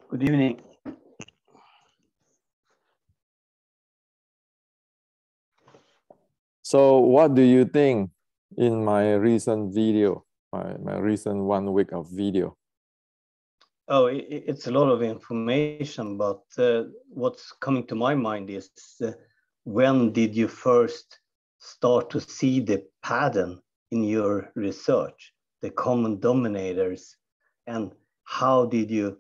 Good evening. So what do you think in my recent video, my recent 1 week of video? Oh, it's a lot of information, but what's coming to my mind is when did you first start to see the pattern in your research, the common dominators, and how did you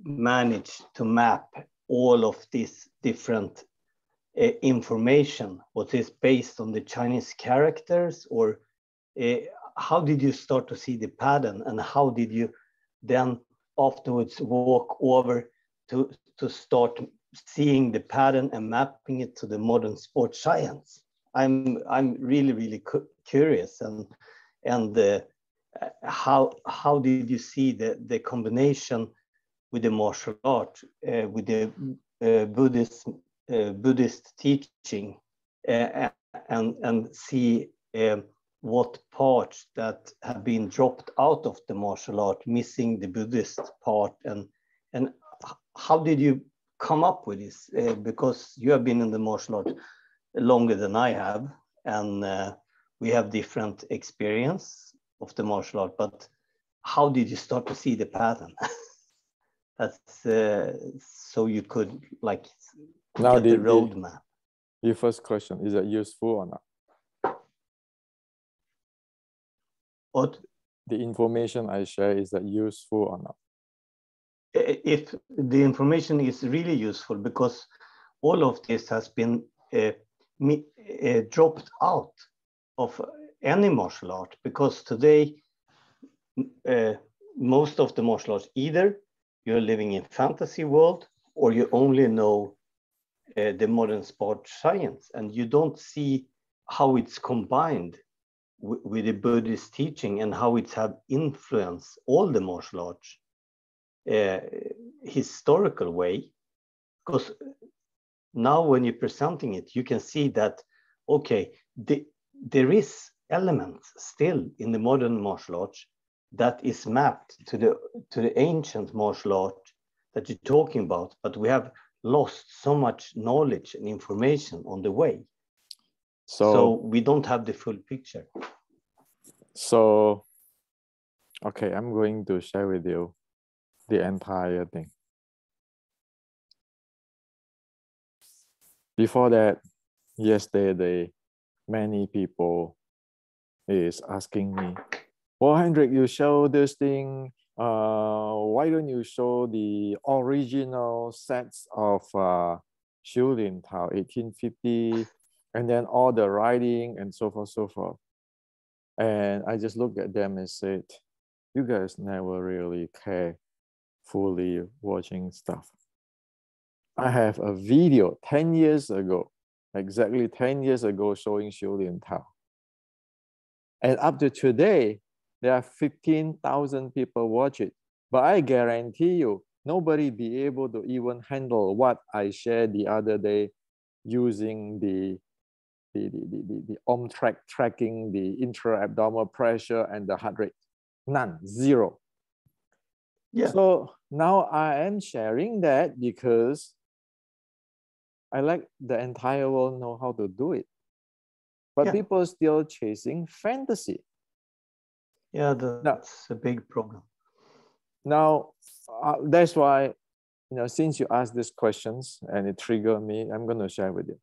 manage to map all of this different information? Was this based on the Chinese characters, or how did you start to see the pattern, and how did you then afterwards walk over to start seeing the pattern and mapping it to the modern sports science? I'm really curious, and how did you see the combination with the martial art, with the Buddhist teaching, and see what parts that have been dropped out of the martial art, missing the Buddhist part, and how did you come up with this? Because you have been in the martial art longer than I have, and we have different experience of the martial art, but how did you start to see the pattern? That's so you could like Now get the roadmap. Your first question, is it useful or not? What? The information I share, is that useful or not? If the information is really useful, because all of this has been dropped out of any martial art, because today most of the martial arts, either you're living in fantasy world or you only know the modern sport science, and you don't see how it's combined with the Buddhist teaching and how it's have influenced all the martial arts historical way. Because now when you're presenting it, you can see that, okay, there is elements still in the modern martial arts that is mapped to the ancient martial art that you're talking about, but we have lost so much knowledge and information on the way. So we don't have the full picture. So, okay, I'm going to share with you the entire thing. Before that, yesterday, many people is asking me, well, Hendrik, you show this thing, why don't you show the original sets of Xiu Lin Tao 1850, and then all the writing and so forth, so forth. And I just looked at them and said, you guys never really care fully watching stuff. I have a video 10 years ago, exactly 10 years ago, showing Xiu Lin Tao. And up to today, there are 15,000 people watch it. But I guarantee you, nobody be able to even handle what I shared the other day using the tracking the intra-abdominal pressure and the heart rate. None, zero. Yeah. So now I am sharing that because I like the entire world know how to do it. But people are still chasing fantasy. Yeah, that's a big problem. Now, that's why, since you asked these questions and it triggered me, I'm going to share with you.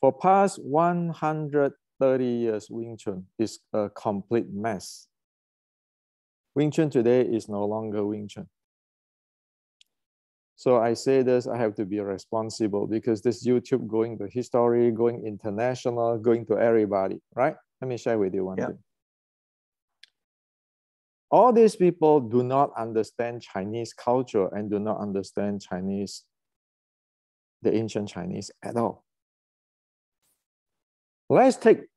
For past 130 years, Wing Chun is a complete mess. Wing Chun today is no longer Wing Chun. So I say this, I have to be responsible because this YouTube going to history, going international, going to everybody, right? Let me share with you one thing. All these people do not understand Chinese culture and do not understand Chinese, the ancient Chinese at all. Let's take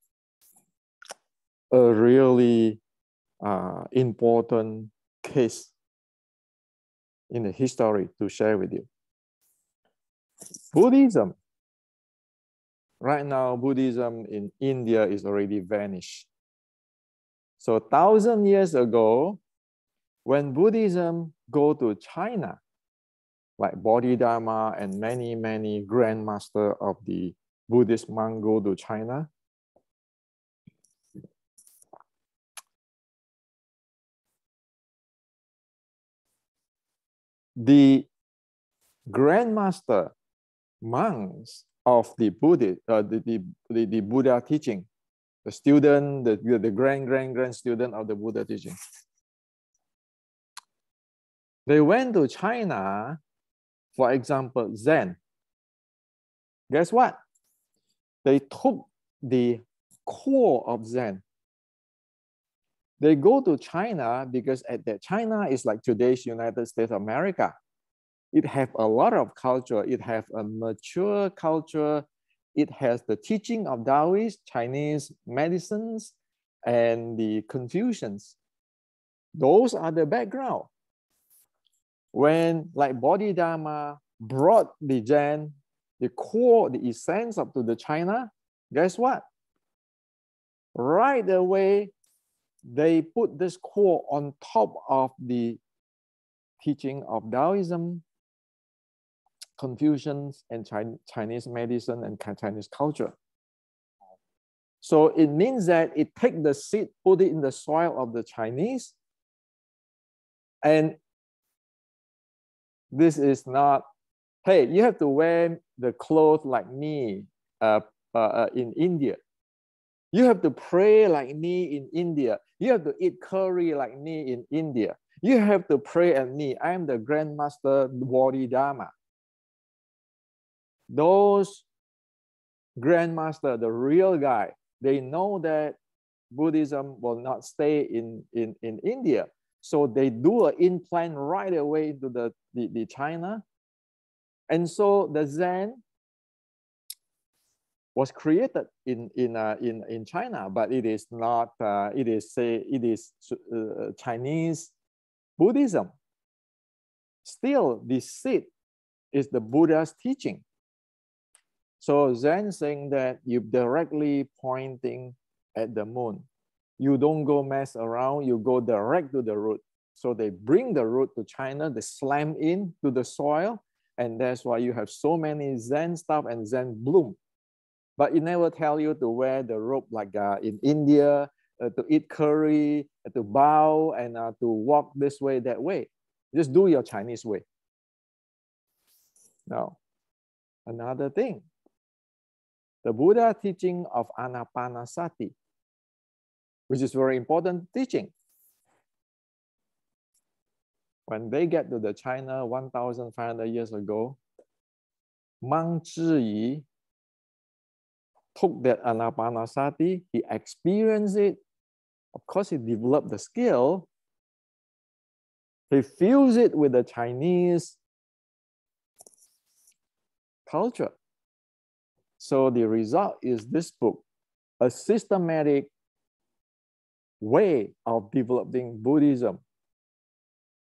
a really important case in the history to share with you. Buddhism. Right now, Buddhism in India is already vanished. So 1,000 years ago, when Buddhism go to China, like Bodhidharma and many, many grandmaster of the Buddhist monk go to China, the grandmaster monks of the Buddha, the Buddha teaching, the student, the grand student of the Buddha teaching, they went to China, for example, Zen. Guess what? They took the core of Zen. They go to China because at that China is like today's United States of America. It has a lot of culture. It has a mature culture. It has the teaching of Taoist, Chinese medicines, and the Confucians. Those are the background. When like Bodhidharma brought the Zen, the core, the essence up to the China, guess what? Right away, they put this core on top of the teaching of Taoism, Confucians, and Chinese medicine and Chinese culture. So it means that it takes the seed, put it in the soil of the Chinese, and this is not, hey, you have to wear the clothes like me in India. You have to pray like me in India. You have to eat curry like me in India. You have to pray at me. I am the Grandmaster Bodhidharma. Those Grandmaster, the real guy, they know that Buddhism will not stay in India. So they do an implant right away into the China. And so the Zen was created in China, but it is not, it is Chinese Buddhism. Still, the seed is the Buddha's teaching. So Zen saying that you're directly pointing at the moon. You don't go mess around, you go direct to the root. So they bring the root to China, they slam in to the soil, and that's why you have so many Zen stuff and Zen bloom. But it never tell you to wear the robe like in India, to eat curry, to bow, and to walk this way, that way. Just do your Chinese way. Now, another thing, the Buddha teaching of Anapanasati, which is very important teaching. When they get to the China 1,500 years ago, Monk Zhiyi took that Anapanasati, he experienced it. Of course, he developed the skill. He fused it with the Chinese culture. So the result is this book, a systematic way of developing Buddhism.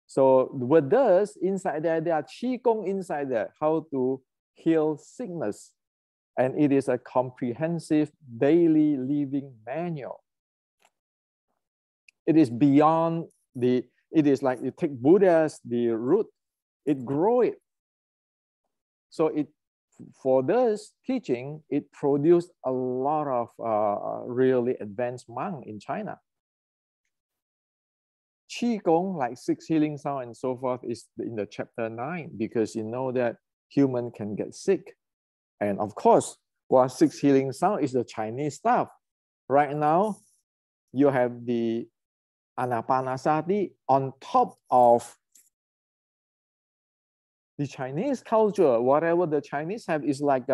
So with this, inside there are Qigong inside there, how to heal sickness. And it is a comprehensive daily living manual. It is beyond it is like you take Buddha's, the root, it grow it. So for this teaching, it produced a lot of really advanced monks in China. Qigong, like 6 healing sound and so forth, is in the chapter 9, because you know that human can get sick. And of course, while 6 healing sound is the Chinese stuff, right now, you have the Anapanasati on top of the Chinese culture. Whatever the Chinese have is like,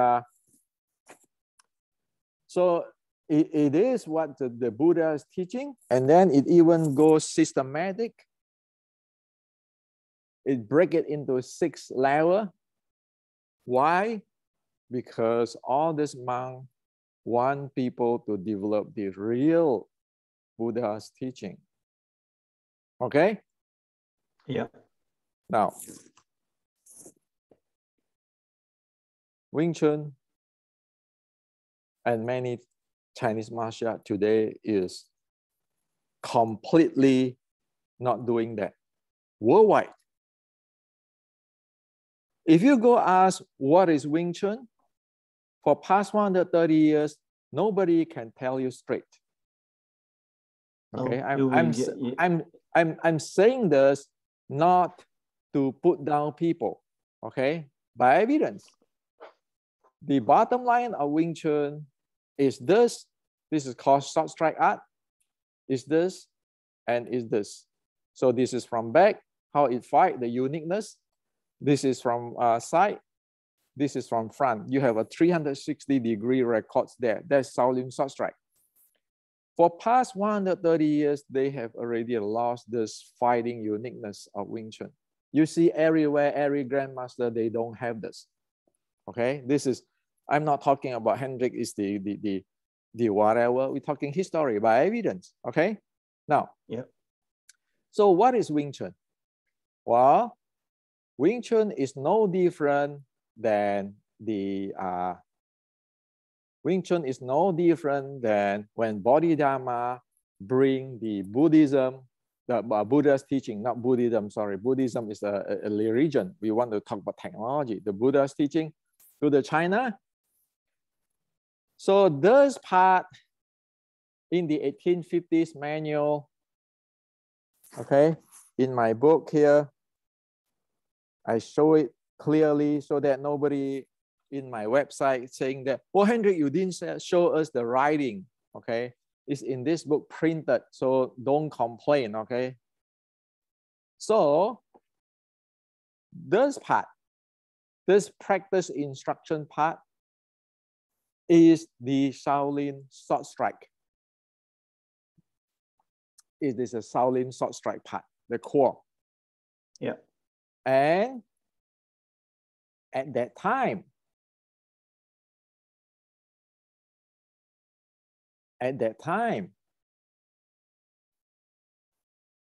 so it is what the Buddha is teaching, and then it even goes systematic. It break it into 6 levels. Why? Because all this monks want people to develop the real Buddha's teaching. Okay? Yeah. Now, Wing Chun and many Chinese martial art today is completely not doing that. worldwide. If you go ask what is Wing Chun, for past 130 years, nobody can tell you straight. Okay, I'm saying this not to put down people, okay, by evidence. The bottom line of Wing Chun is this. This is called short strike art. Is this and is this. So this is from back, how it fight, the uniqueness. This is from side. This is from front. You have a 360-degree records there. That's Shaolin short strike. For past 130 years, they have already lost this fighting uniqueness of Wing Chun. You see everywhere, every grandmaster, they don't have this. Okay, this is, I'm not talking about Hendrik is the whatever. We're talking history by evidence. Okay, now, yeah. So what is Wing Chun? Well, Wing Chun is no different than Wing Chun is no different than when Bodhidharma bring the Buddhism, the Buddha's teaching, not Buddhism, sorry. Buddhism is a religion. We want to talk about technology. The Buddha's teaching to the China. So this part in the 1850s manual, okay, in my book here, I show it clearly so that nobody in my website saying that, oh, Hendrik, you didn't show us the writing, okay? It's in this book printed, so don't complain, okay? So this part, this practice instruction part is the Shaolin short strike. It is a Shaolin short strike part, the core. Yeah. And at that time,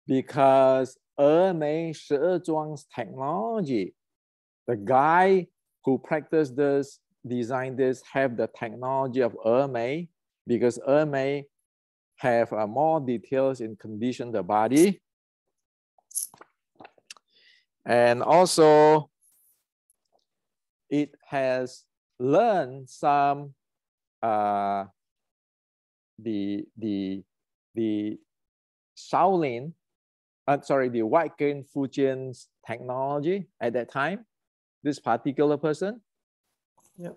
because Mei Shizhuang's technology, the guy who practiced this, designed this, have the technology of Mei, because Mei have more details in condition the body. And also, it has learned some the Shaolin, the White Cane Fujian's technology at that time. This particular person. Yeah.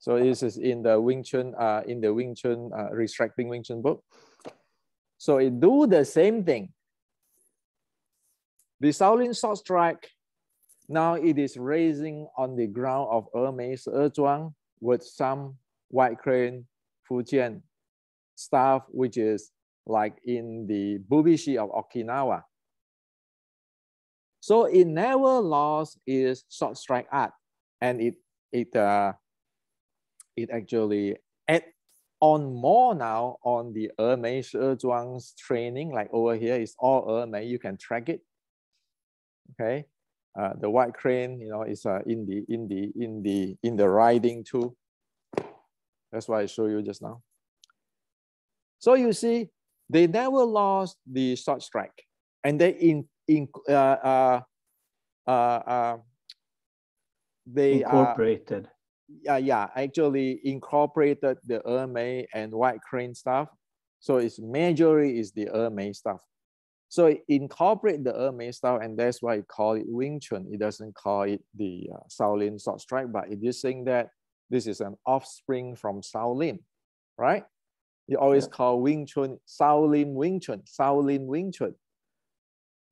So this is in the Wing Chun, Restricting Wing Chun book. So it do the same thing. The Shaolin short strike, now it is raising on the ground of Mei Shizhuang with some White Cane Fujian stuff, which is like in the Bubishi of Okinawa. So it never lost its short strike art, and it actually add on more now on the Mei Shizhuang's training. Like over here is all Mei. You can track it. Okay, the White Crane, you know, is in the riding too. That's why I show you just now. So you see, they never lost the short strike, and they incorporated. Actually incorporated the Mei and White Crane stuff. So its majority is the Mei stuff. So it incorporate the Mei stuff, and that's why it call it Wing Chun. It doesn't call it the Shaolin short strike, but it is saying that this is an offspring from Shaolin, right? You always call Wing Chun Shaolin Wing Chun, Shaolin Wing Chun.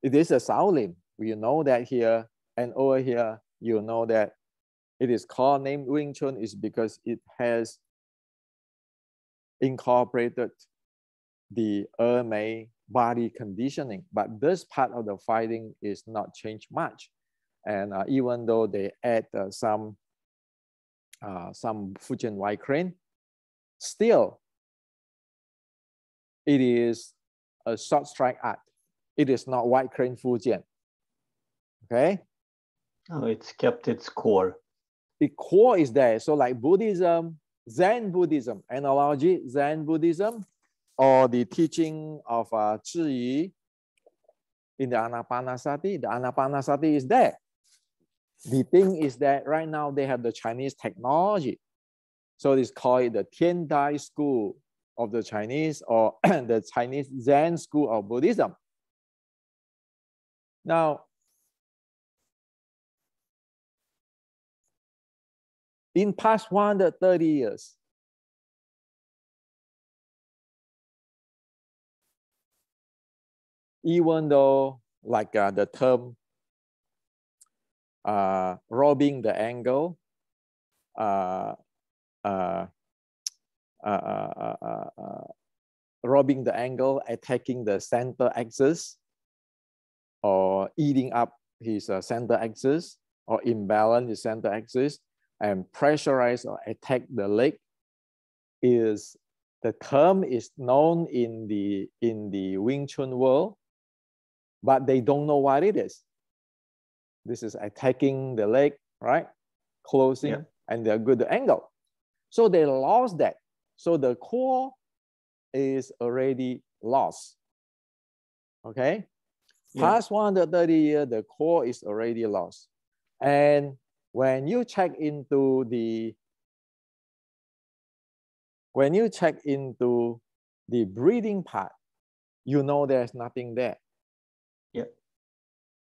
It is a Shaolin. We know that here, and over here, you know that it is called named Wing Chun is because it has incorporated the Mei body conditioning. But this part of the fighting is not changed much. And even though they add some Fujian White Crane, still, it is a short strike art. It is not White Crane Fujian. Okay? Oh, it's kept its core. The core is there. So like Buddhism, Zen Buddhism, analogy, Zen Buddhism, or the teaching of Zhi Yi, in the Anapanasati is there. The thing is that right now they have the Chinese technology. So it's called the Tiandai school of the Chinese, or the Chinese Zen school of Buddhism. Now, in past 130 years, even though like the term robbing the angle, robbing the angle, attacking the center axis, or eating up his center axis, or imbalance his center axis, and pressurize or attack the leg, is the term is known in the Wing Chun world, but they don't know what it is. This is attacking the leg, right? Closing, yeah. And they're good at angle. So they lost that. So the core is already lost. Okay? Yeah. Past 130 years, the core is already lost. And when you check into the breathing part, you know there's nothing there. Yeah.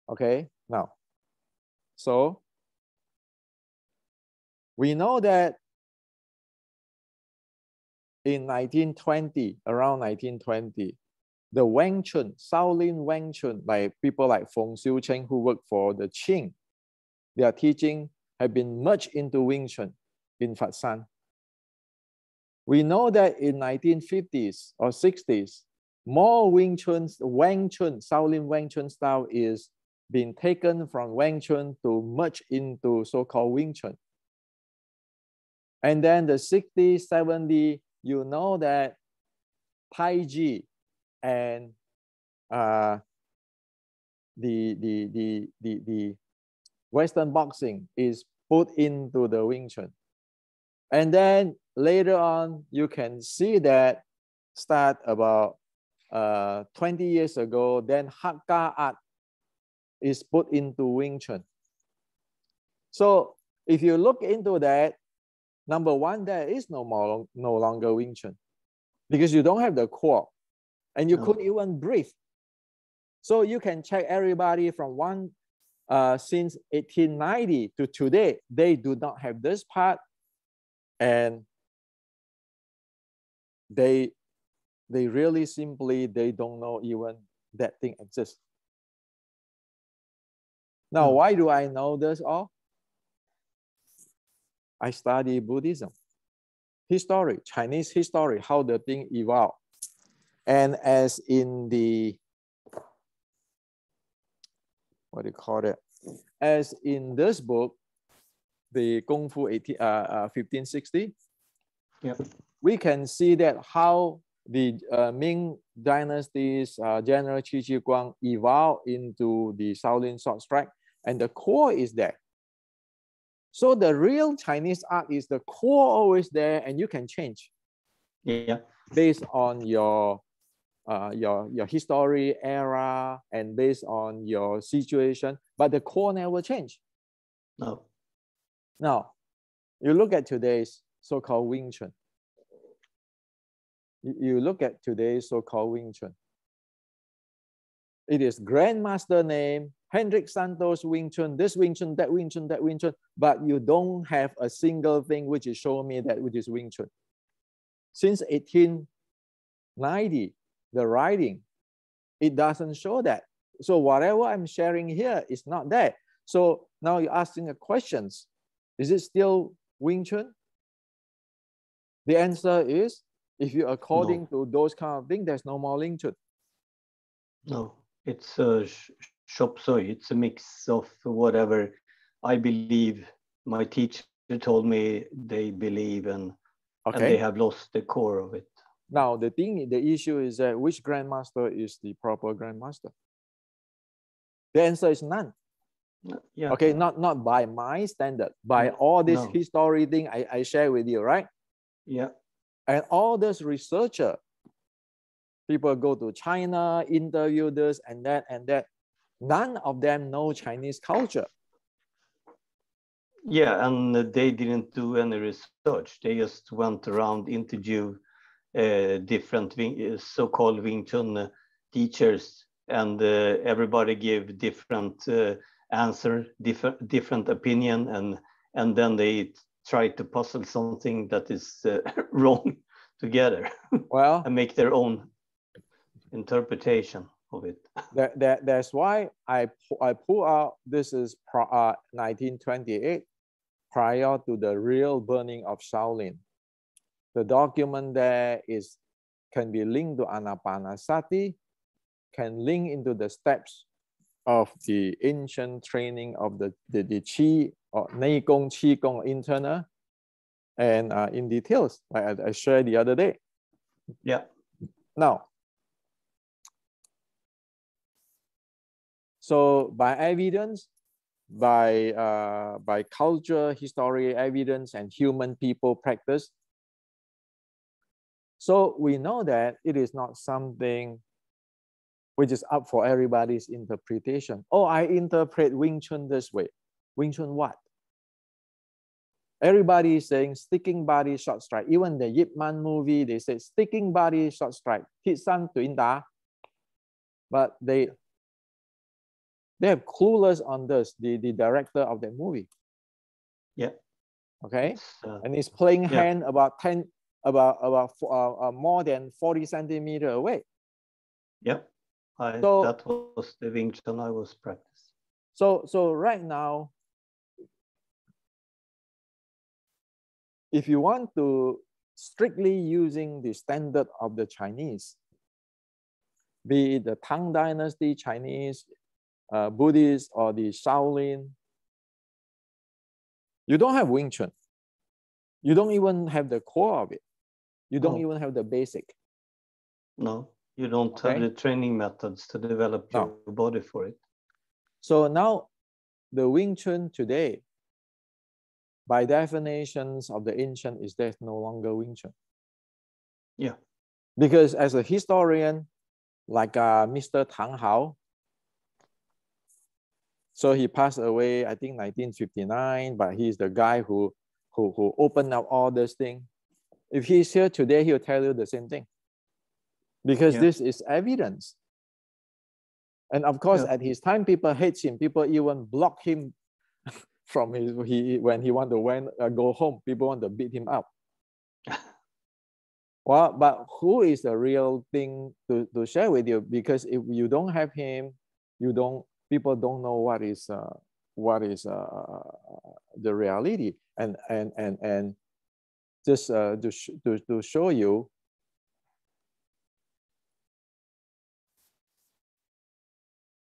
Okay, now, so we know that in 1920, around 1920, the Wing Chun, Shaolin Wing Chun, like people like Feng Xiucheng who work for the Qing, their teaching have been merged into Wing Chun in Fatsan. We know that in 1950s or 60s, more Wing Chun, Shaolin Wing Chun style is being taken from Wing Chun to merge into so-called Wing Chun. And then the 60s, 70s, you know that Tai Chi and the Western boxing is put into the Wing Chun. And then later on, you can see that start about 20 years ago, then Hakka art is put into Wing Chun. So if you look into that, number one, there is no longer Wing Chun because you don't have the core and you couldn't even breathe. So you can check everybody from since 1890 to today, they do not have this part, and they really simply, they don't know even that thing exists. Now, why do I know this all? I study Buddhism, history, Chinese history, how the thing evolved. And as in the, what do you call it? As in this book, the Kung Fu 1560, yeah. We can see that how the Ming dynasty's General Qi Shi Guang evolved into the Shaolin sword strike, and the core is there. So the real Chinese art is the core always there, and you can change. Yeah. Based on your history, era, and based on your situation, but the core never change. No. Now, you look at today's so-called Wing Chun. You look at today's so-called Wing Chun. It is Grandmaster name, Hendrik Santos Wing Chun, this Wing Chun, that Wing Chun, that Wing Chun, but you don't have a single thing which is showing me that which is Wing Chun. Since 1890, the writing, it doesn't show that. So whatever I'm sharing here is not there. So now you're asking a questions. Is it still Wing Chun? The answer is, if you according to those kind of things, there's no more Wing Chun. No, it's a chop suey. It's a mix of whatever I believe my teacher told me they believe, and they have lost the core of it. Now, the issue is that which grandmaster is the proper grandmaster? The answer is none. Yeah. Okay, not by my standard, by all this history thing I share with you, right? Yeah. And all this researcher, people go to China, interview this and that, none of them know Chinese culture. Yeah, and they didn't do any research. They just went around, interview different so-called Wing Chun teachers, and everybody gave different answer, different opinion, and then they try to puzzle something that is wrong together. Well, and make their own interpretation of it. That's why I pull out, this is 1928, prior to the real burning of Shaolin. The document there can be linked to Anapanasati, can link into the steps of the ancient training of the Qi or Nei Gong, Qi Gong internal, and in details, like I shared the other day. Yeah. Now, so by evidence, by culture, history, evidence, and human people practice, so we know that it is not something which is up for everybody's interpretation. Oh, I interpret Wing Chun this way. Wing Chun what? Everybody is saying sticking body, short strike. Even the Yip Man movie, they say sticking body, short strike. Hit san tuin da. But they have clueless on this, the director of that movie. Yeah. Okay. And he's playing hand about more than 40 centimeters away. Yeah. That was the Wing Chun I was practicing. So right now, if you want to strictly using the standard of the Chinese, be it the Tang Dynasty Chinese, Buddhist, or the Shaolin, you don't have Wing Chun. You don't even have the core of it. You don't even have the basic. No, you don't have the training methods to develop your body for it. So now the Wing Chun today, by definitions of the ancient, is there's no longer Wing Chun. Yeah. Because as a historian, like Mr. Tang Hao, so he passed away, I think 1959, but he's the guy who opened up all this thing. If he's here today, he'll tell you the same thing. Because this is evidence. And of course, at his time, people hate him. People even block him from when he want to go home. People want to beat him up. Well, but who is the real thing to share with you? Because if you don't have him, people don't know what is the reality. And just to show you,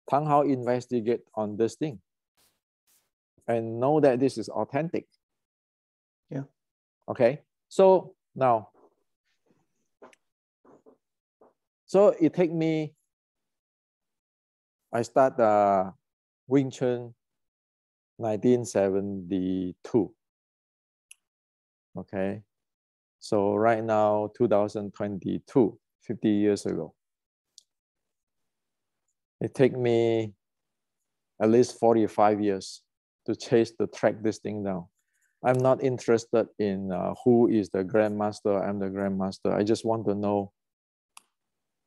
Tang Hao investigate on this thing and know that this is authentic. Yeah. Okay. So now, so it take me, I start Wing Chun 1972. Okay. So right now, 2022, 50 years ago. It take me at least 45 years to track this thing down. I'm not interested in who is the grandmaster. I'm the grandmaster. I just want to know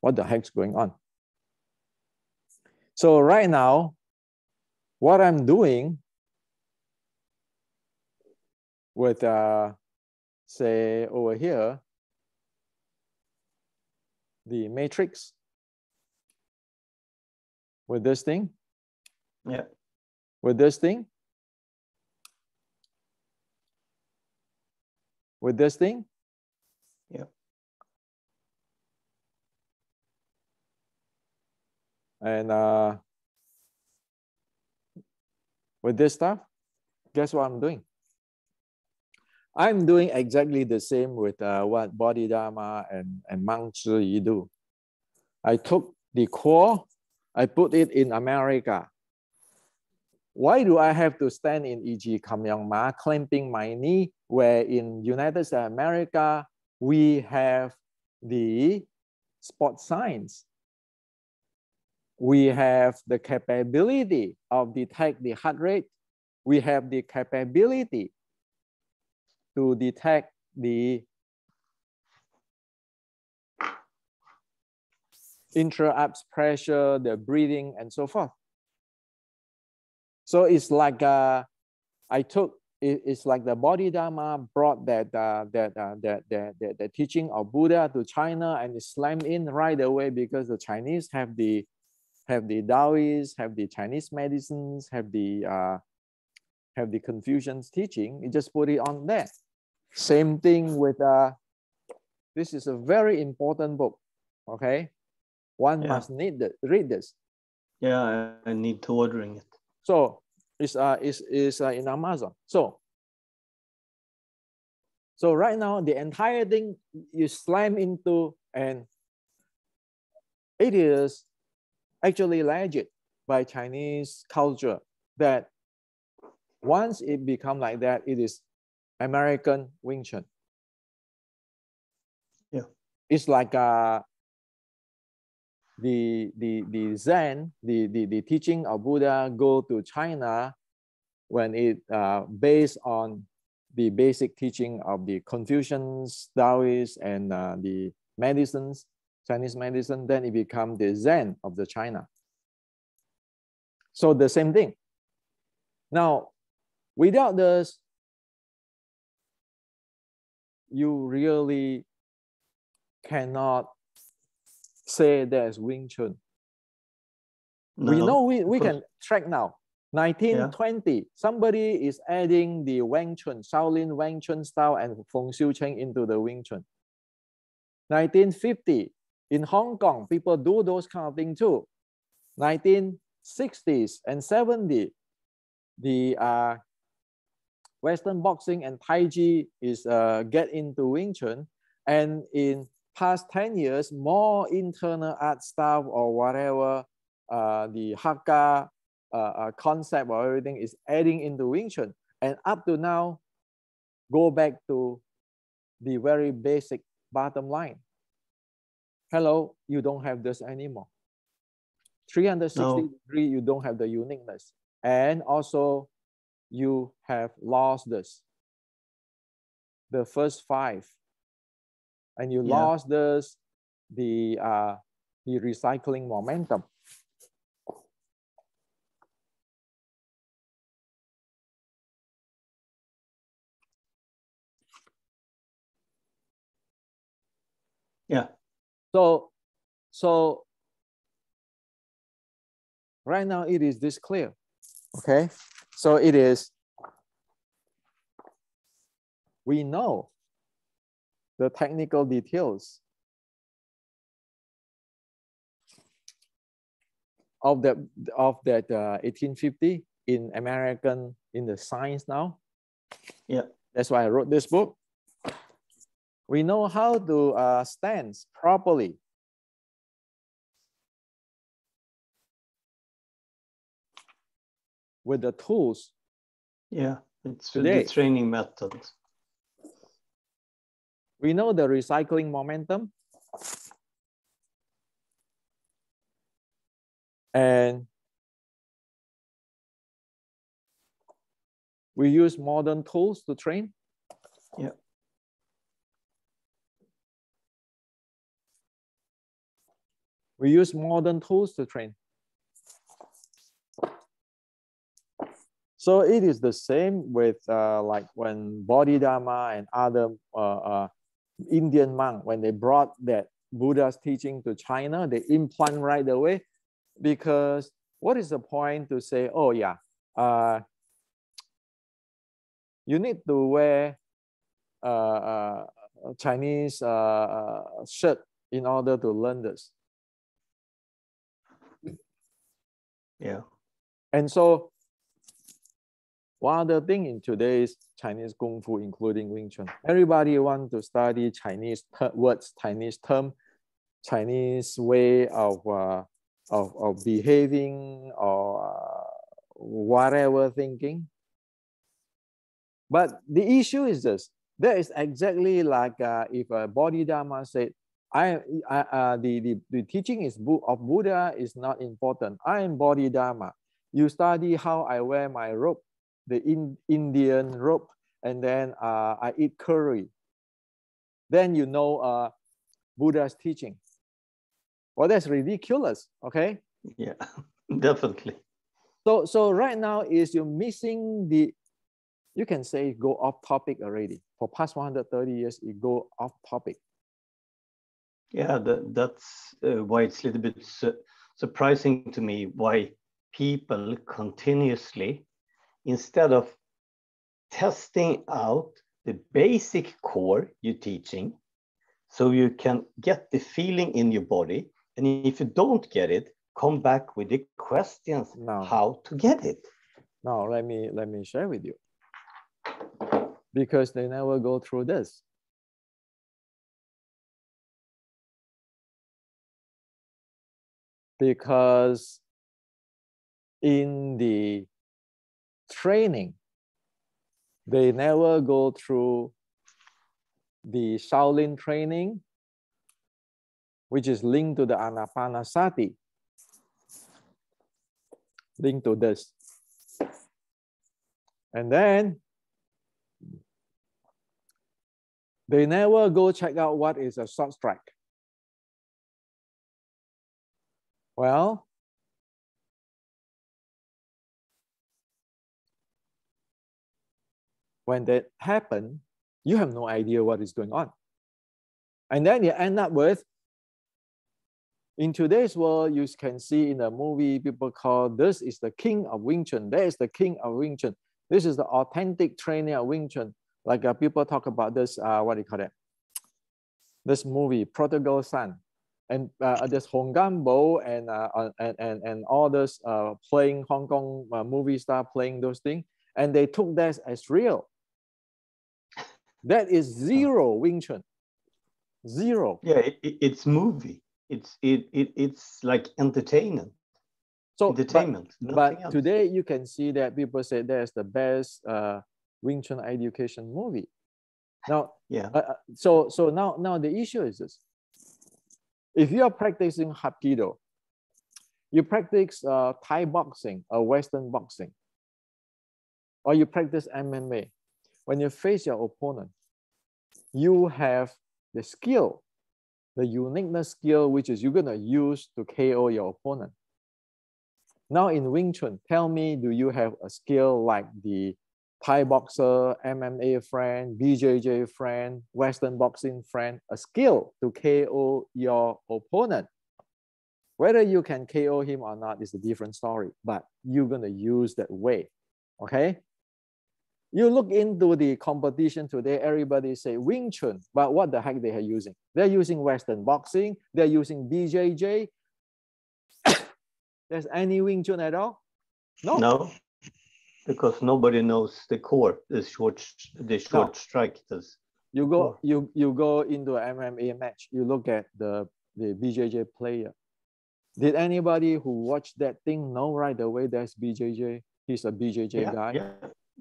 what the heck's going on. So right now, what I'm doing with, say over here, the matrix, with this thing, with this thing, with this thing, and with this stuff, guess what I'm doing? I'm doing exactly the same with what Bodhidharma and Mang Zhi do. I took the core, I put it in America. Why do I have to stand in E.G. Kam Yong Ma clamping my knee, where in United States of America, we have the sport science? we have the capability of detect the heart rate. We have the capability to detect the intra-abs pressure, the breathing, and so forth. So it's like it's like the Bodhidharma brought the teaching of Buddha to China and it slammed in right away because the Chinese have the Taoists, have the Chinese medicines, have the Confucian's teaching. You just put it on there. Same thing with this is a very important book. Okay, one must read this. Yeah, I need to ordering it. So it's in Amazon. So right now the entire thing you slam into, and it is actually legit by Chinese culture that once it become like that, it is American Wing Chun. Yeah, it's like the Zen, the teaching of Buddha go to China when it based on the basic teaching of the Confucians, Taoists, and the medicines, Chinese medicine, then it becomes the Zen of the China. So the same thing. Now, without this, you really cannot say there's Wing Chun. No, we know we can track now. 1920, somebody is adding the Wing Chun, Shaolin Wing Chun style and Feng Xiu Cheng into the Wing Chun. 1950, in Hong Kong, people do those kind of things too. 1960s and 70s, the Western boxing and Tai Chi is get into Wing Chun. And in past 10 years, more internal art stuff or whatever, the Hakka concept or everything is adding into Wing Chun. And up to now, go back to the very basic bottom line. Hello, you don't have this anymore. 360 degree, you don't have the uniqueness. And also, you have lost this, the first 5. And you lost this, the recycling momentum. Yeah. So right now it is this clear. Okay. So it is, we know the technical details of that 1850 in American, in the science now. Yeah. That's why I wrote this book. We know how to stand properly. With the tools. Yeah, it's today. The training method. We know the recycling momentum. And we use modern tools to train. Yeah. We use modern tools to train. So it is the same with like when Bodhidharma and other Indian monks, when they brought that Buddha's teaching to China, they implant right away, because what is the point to say, oh yeah, you need to wear Chinese shirt in order to learn this. Yeah. And so one other thing in today's Chinese Kung Fu, including Wing Chun, everybody wants to study Chinese words, Chinese term, Chinese way of behaving or whatever thinking. But the issue is this. That is exactly like if a Bodhidharma said, the teaching of Buddha is not important. I am Bodhidharma. You study how I wear my robe, the Indian robe, and then I eat curry. Then you know Buddha's teaching. Well, that's ridiculous, okay? Yeah, definitely. So right now is you're missing the, you can say go off topic already. For past 130 years, it go off topic. Yeah, that's why it's a little bit surprising to me why people continuously, instead of testing out the basic core you're teaching, so you can get the feeling in your body, and if you don't get it, come back with the questions how to get it. Now let me share with you, because they never go through this. Because in the training, they never go through the Shaolin training, which is linked to the Anapanasati, linked to this. And then they never go check out what is a short strike. Well, when that happens, you have no idea what is going on. And then you end up with, in today's world, you can see in the movie, people call this is the king of Wing Chun. There is the king of Wing Chun. This is the authentic training of Wing Chun. Like people talk about this, what do you call it? This movie, Prodigal Son. And there's Hong Gambo and all this playing Hong Kong movie star playing those things. And they took that as real. That is zero Wing Chun. Zero. Yeah, it's movie. It's like entertainment. So, entertainment. But today you can see that people say that's the best Wing Chun education movie. Now, yeah. So now the issue is this: if you are practicing Hapkido, you practice Thai boxing or Western boxing, or you practice MMA. When you face your opponent, you have the skill, the uniqueness skill, which is you're gonna use to KO your opponent. Now in Wing Chun, tell me, do you have a skill like the Thai boxer, MMA friend, BJJ friend, Western boxing friend, a skill to KO your opponent? Whether you can KO him or not is a different story, but you're gonna use that way, okay? You look into the competition today, everybody say Wing Chun, but what the heck they are using? They're using Western boxing, they're using BJJ. There's any Wing Chun at all? No. No, because nobody knows the core, the short strike. You go into an MMA match, you look at the BJJ player. Did anybody who watched that thing know right away that's BJJ? He's a BJJ guy.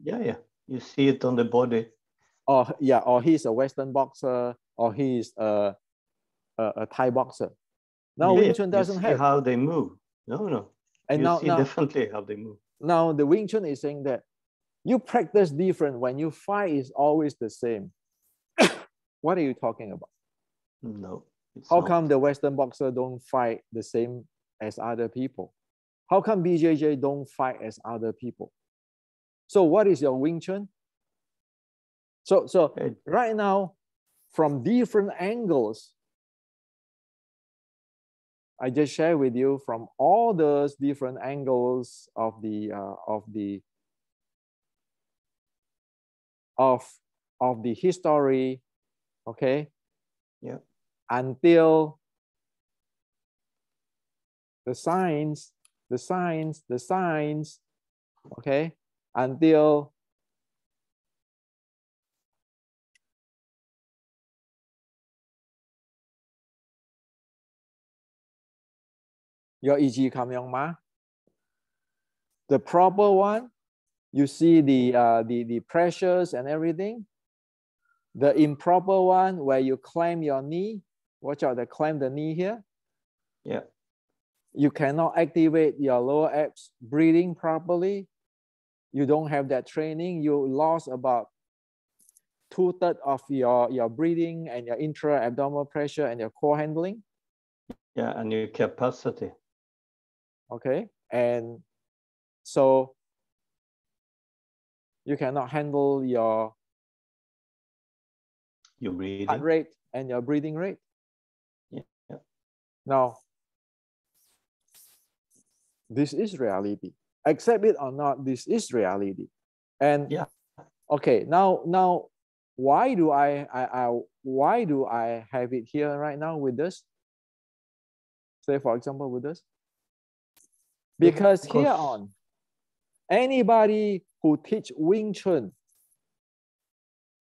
Yeah. You see it on the body. Or he's a Western boxer, or he's a Thai boxer. Now Wing Chun doesn't have how they move. No. And you see definitely how they move. Now the Wing Chun is saying that you practice different. When you fight, is always the same. What are you talking about? No. How come the Western boxer don't fight the same as other people? How come BJJ don't fight as other people? So what is your Wing Chun? So right now, from different angles, I just share with you from all those different angles of the history, okay? Yeah. Until the science, okay? Until your Iji Kamyong Ma, the proper one, you see the pressures and everything. The improper one, where you clamp your knee, Watch out, they clamp the knee here. Yeah. You cannot activate your lower abs breathing properly. You don't have that training. You lost about 2/3 of your breathing and your intra-abdominal pressure and your core handling. Yeah, and your capacity. Okay. And so you cannot handle your breathing. heart rate and your breathing rate. Yeah. Now, this is reality. Accept it or not, this is reality. And yeah. Okay, now why do I have it here right now with this? Say for example with this. Because here on, anybody who teach Wing Chun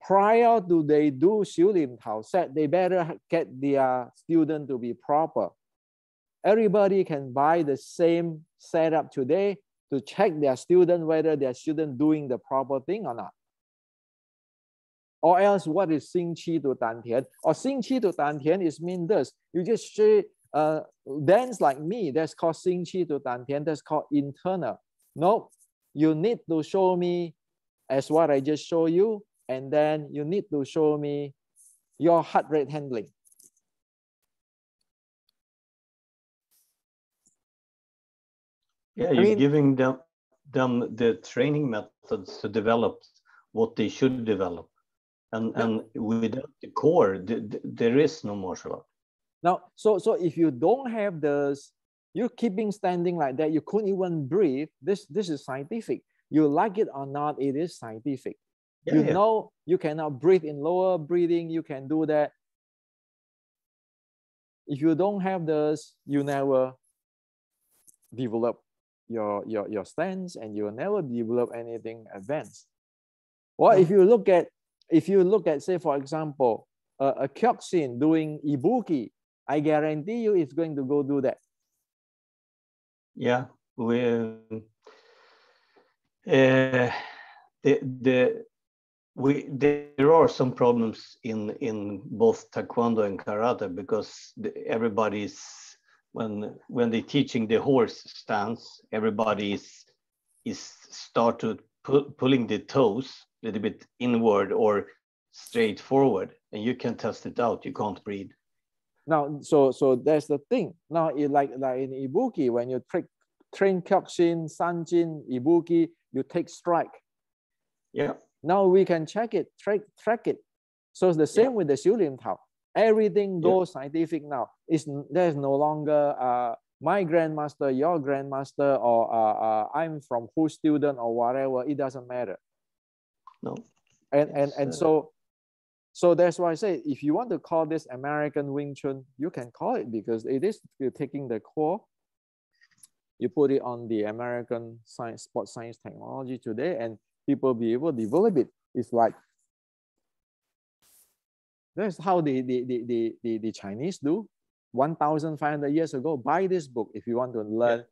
prior to they do Xiu Lim Tao set, they better get their student to be proper. Everybody can buy the same setup today to check their student whether their student doing the proper thing or not. Or else, what is Xing Qi to Dan Tian? Or Xing Qi to Dan Tian is mean this. You just say, dance like me, that's called Xing Qi to Dan Tian, that's called internal. No, you need to show me as what I just show you, and then you need to show me your heart rate handling. Yeah, you're giving them the training methods to develop what they should develop. And without the core, there is no martial art. Now, so if you don't have this, you're keeping standing like that, you couldn't even breathe. This is scientific. You like it or not, it is scientific. Yeah, you know you cannot breathe in lower breathing, you can do that. If you don't have this, you never develop your stance and you'll never develop anything advanced. Well, if you look at, say, for example, a Kyokushin doing ibuki, I guarantee you it's going to go do that. Yeah, there are some problems in both Taekwondo and Karate because everybody's when they're teaching the horse stance, everybody is start to pulling the toes a little bit inward or straight forward, and you can test it out. You can't breathe. Now, so that's the thing. Now, like in ibuki, when you train Kyokushin, Sanjin, ibuki, you take strike. Yeah. Now we can check it, track it. So it's the same with the Xiu Lim Tao. Everything goes scientific now. There's no longer my grandmaster, your grandmaster, or I'm from whose student or whatever. It doesn't matter. No. And so that's why I say, if you want to call this American Wing Chun, you can call it because it is you're taking the core, you put it on the American science, sports science technology today, and people be able to develop it. It's like, that's how the Chinese do 1,500 years ago. Buy this book if you want to learn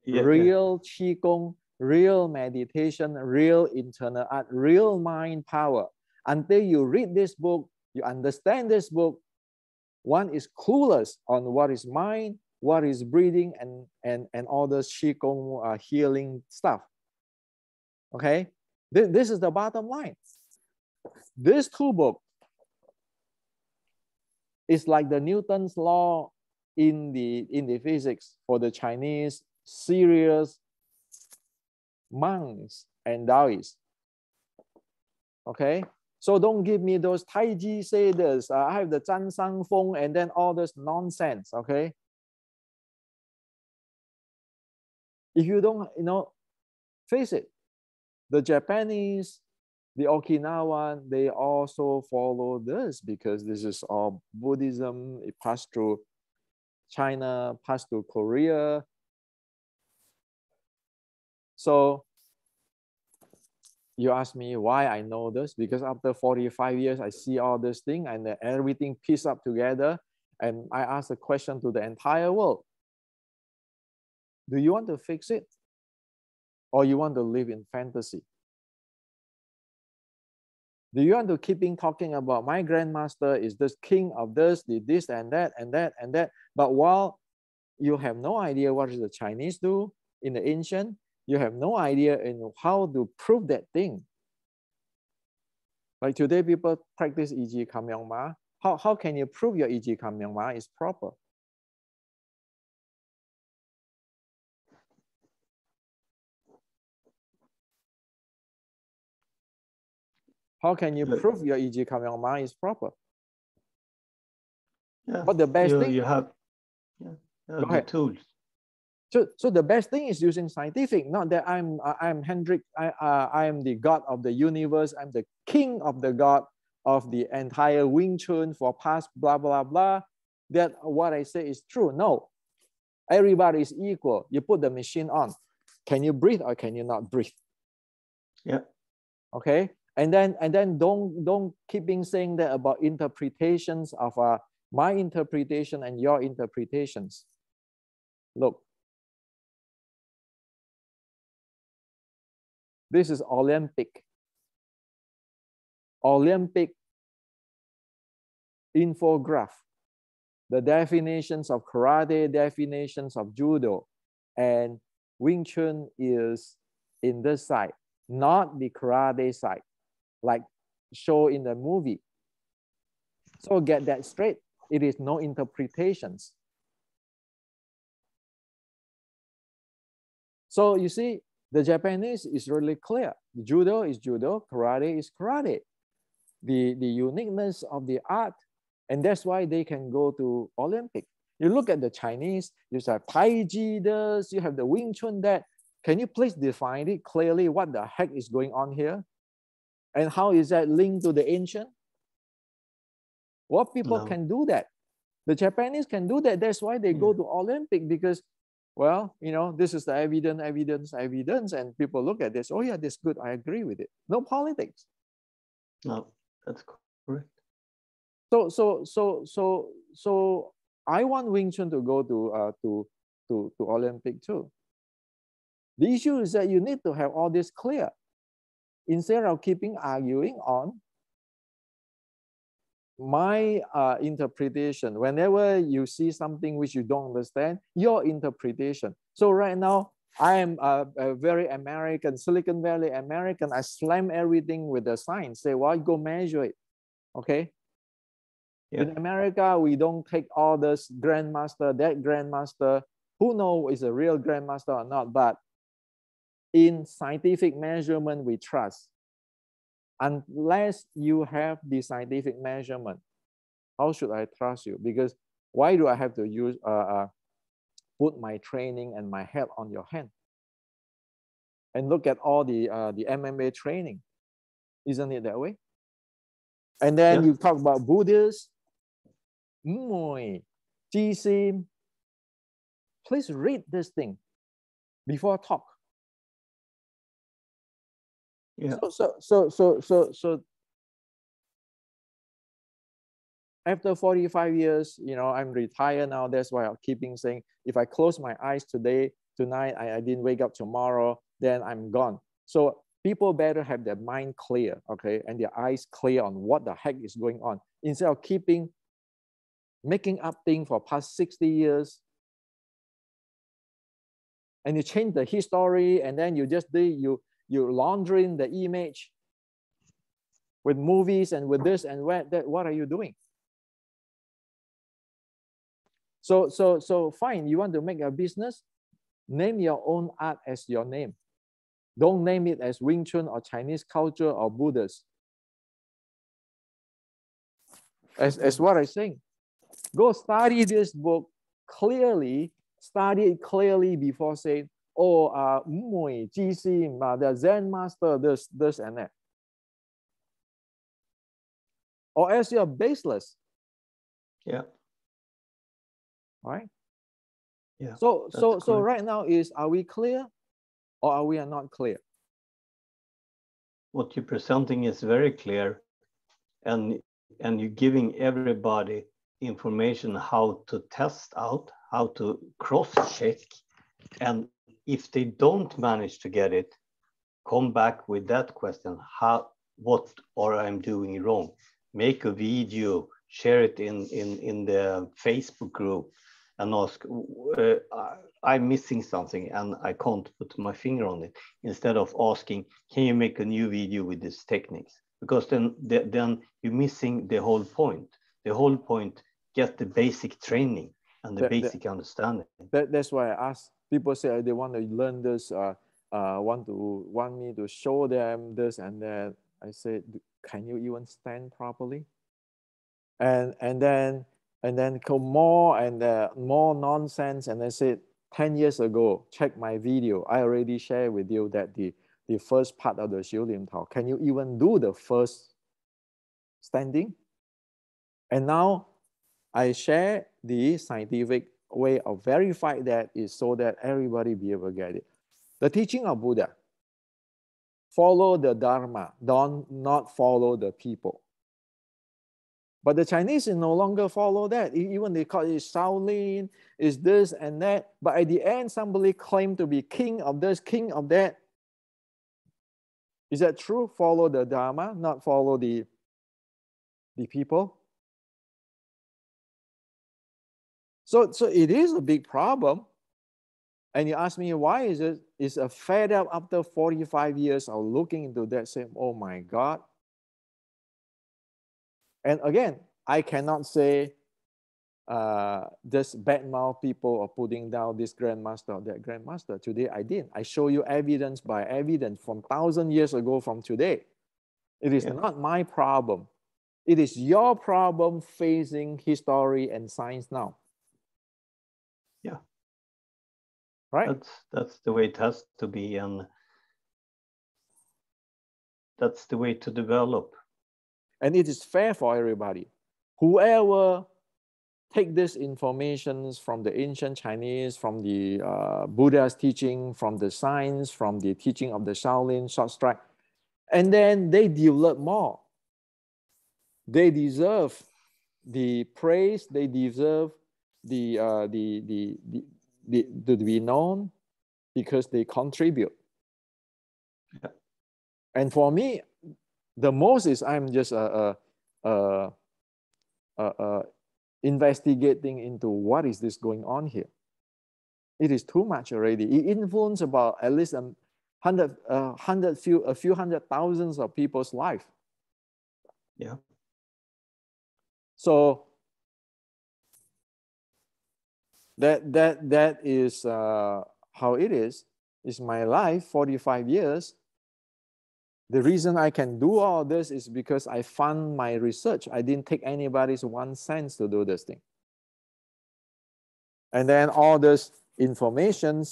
real Qigong, real meditation, real internal art, real mind power. Until you read this book, you understand this book, one is clueless on what is mind, what is breathing, and all this Qigong healing stuff. Okay? This is the bottom line. This two book is like the Newton's law in the physics for the Chinese serious monks and Taoists. Okay? So don't give me those Taiji say this, I have the Zhan Sang Feng, and then all this nonsense, okay? If you don't, face it, the Japanese, the Okinawan, they also follow this because this is all Buddhism. It passed through China, passed through Korea. So you ask me why I know this, because after 45 years, I see all this thing and everything pieced up together. And I ask a question to the entire world. Do you want to fix it? Or you want to live in fantasy? Do you want to keep in talking about my grandmaster is this king of this, did this and that and that and that? But while you have no idea what the Chinese do in the ancient, you have no idea in how to prove that thing. Like today, people practice E.G. Kam Myong Ma. How can you prove your E.G. Kam Myong Ma is proper? How can you prove your E.G. Kam Myong Ma is proper? Yeah, but the best thing you have the tools. So the best thing is using scientific, not that I'm Hendrik, I am the god of the universe, I'm the king of the god of the entire Wing Chun for past blah blah blah. That what I say is true. No, everybody is equal. You put the machine on. Can you breathe or can you not breathe? Yeah. Okay. And then don't keeping saying that about interpretations of my interpretation and your interpretations. Look. This is Olympic infograph. The definitions of karate, definitions of judo, and Wing Chun is in this side, not the karate side, like show in the movie. So get that straight. It is no interpretations. So you see, the Japanese is really clear. Judo is judo, karate is karate. The uniqueness of the art, and that's why they can go to Olympic. You look at the Chinese, you have Tai Chi this, you have the Wing Chun that. Can you please define it clearly what the heck is going on here? And how is that linked to the ancient? What people can do that? The Japanese can do that. That's why they go to Olympic, because well, you know, this is the evidence, and people look at this. Oh yeah, this is good. I agree with it. No politics. No, that's correct. So I want Wing Chun to go to Olympic too. The issue is that you need to have all this clear instead of keeping arguing on my interpretation. Whenever you see something which you don't understand, your interpretation. So right now, I am a very American, Silicon Valley American. I slam everything with the science. Say, well, go measure it. Okay. Yeah. In America, we don't take all this grandmaster, that grandmaster. Who knows is a real grandmaster or not? But in scientific measurement, we trust. Unless you have the scientific measurement, how should I trust you? Because why do I have to use put my training and my head on your hand? And look at all the MMA training, isn't it that way? And then you talk about Buddhists, GC. Please read this thing before talk. Yeah. So after 45 years, you know, I'm retired now. That's why I'm keeping saying, if I close my eyes tonight, I didn't wake up tomorrow, then I'm gone. So people better have their mind clear, okay, and their eyes clear on what the heck is going on. Instead of making up things for past 60 years, and you change the history, and then you laundering the image with movies and with this and that. What are you doing? So fine, you want to make a business, name your own art as your name. Don't name it as Wing Chun or Chinese culture or Buddhist. As what I'm saying, go study this book clearly, study it clearly before saying, oh, the Zen master, this and that. Or else you're baseless. Yeah. Right? Yeah. So right now are we clear or are we not clear? What you're presenting is very clear, and you're giving everybody information how to test out, how to cross-check, and if they don't manage to get it, come back with that question: what are I doing wrong? Make a video, share it in the Facebook group, and ask, I'm missing something and I can't put my finger on it, instead of asking, can you make a new video with these techniques? Because then you're missing the whole point. The whole point, get the basic training and the basic understanding. That's why I ask. People say they want to learn this, want me to show them this and that. I said, can you even stand properly? And then come more and more nonsense. And I said, 10 years ago, check my video. I already shared with you that the first part of the Xiu Lim Tao, can you even do the first standing? And now I share the scientific way of verify that is so that everybody be able to get it. The teaching of Buddha, follow the Dharma, not follow the people. But the Chinese no longer follow that. Even they call it Shaolin, is this and that. But at the end, somebody claimed to be king of this, king of that. Is that true? Follow the Dharma, not follow the people? So it is a big problem. And you ask me, why is it? It's a fed up after 45 years of looking into that, saying, oh my God. And again, I cannot say just badmouth people or putting down this grandmaster or that grandmaster. Today I did. I show you evidence by evidence from 1,000 years ago from today. It is not my problem. It is your problem facing history and science now. Yeah. Right? That's the way it has to be, and that's the way to develop. And it is fair for everybody. Whoever take this information from the ancient Chinese, from the Buddha's teaching, from the science, from the teaching of the Shaolin short strike, and then they develop more. They deserve the praise. They deserve to be known because they contribute. Yeah. And for me, the most is I'm just investigating into what is this going on here. It is too much already. It influences about at least a few hundred thousands of people's life. Yeah. So that is how it is. It's my life, 45 years. The reason I can do all this is because I fund my research. I didn't take anybody's 1 cent to do this thing. And then all this information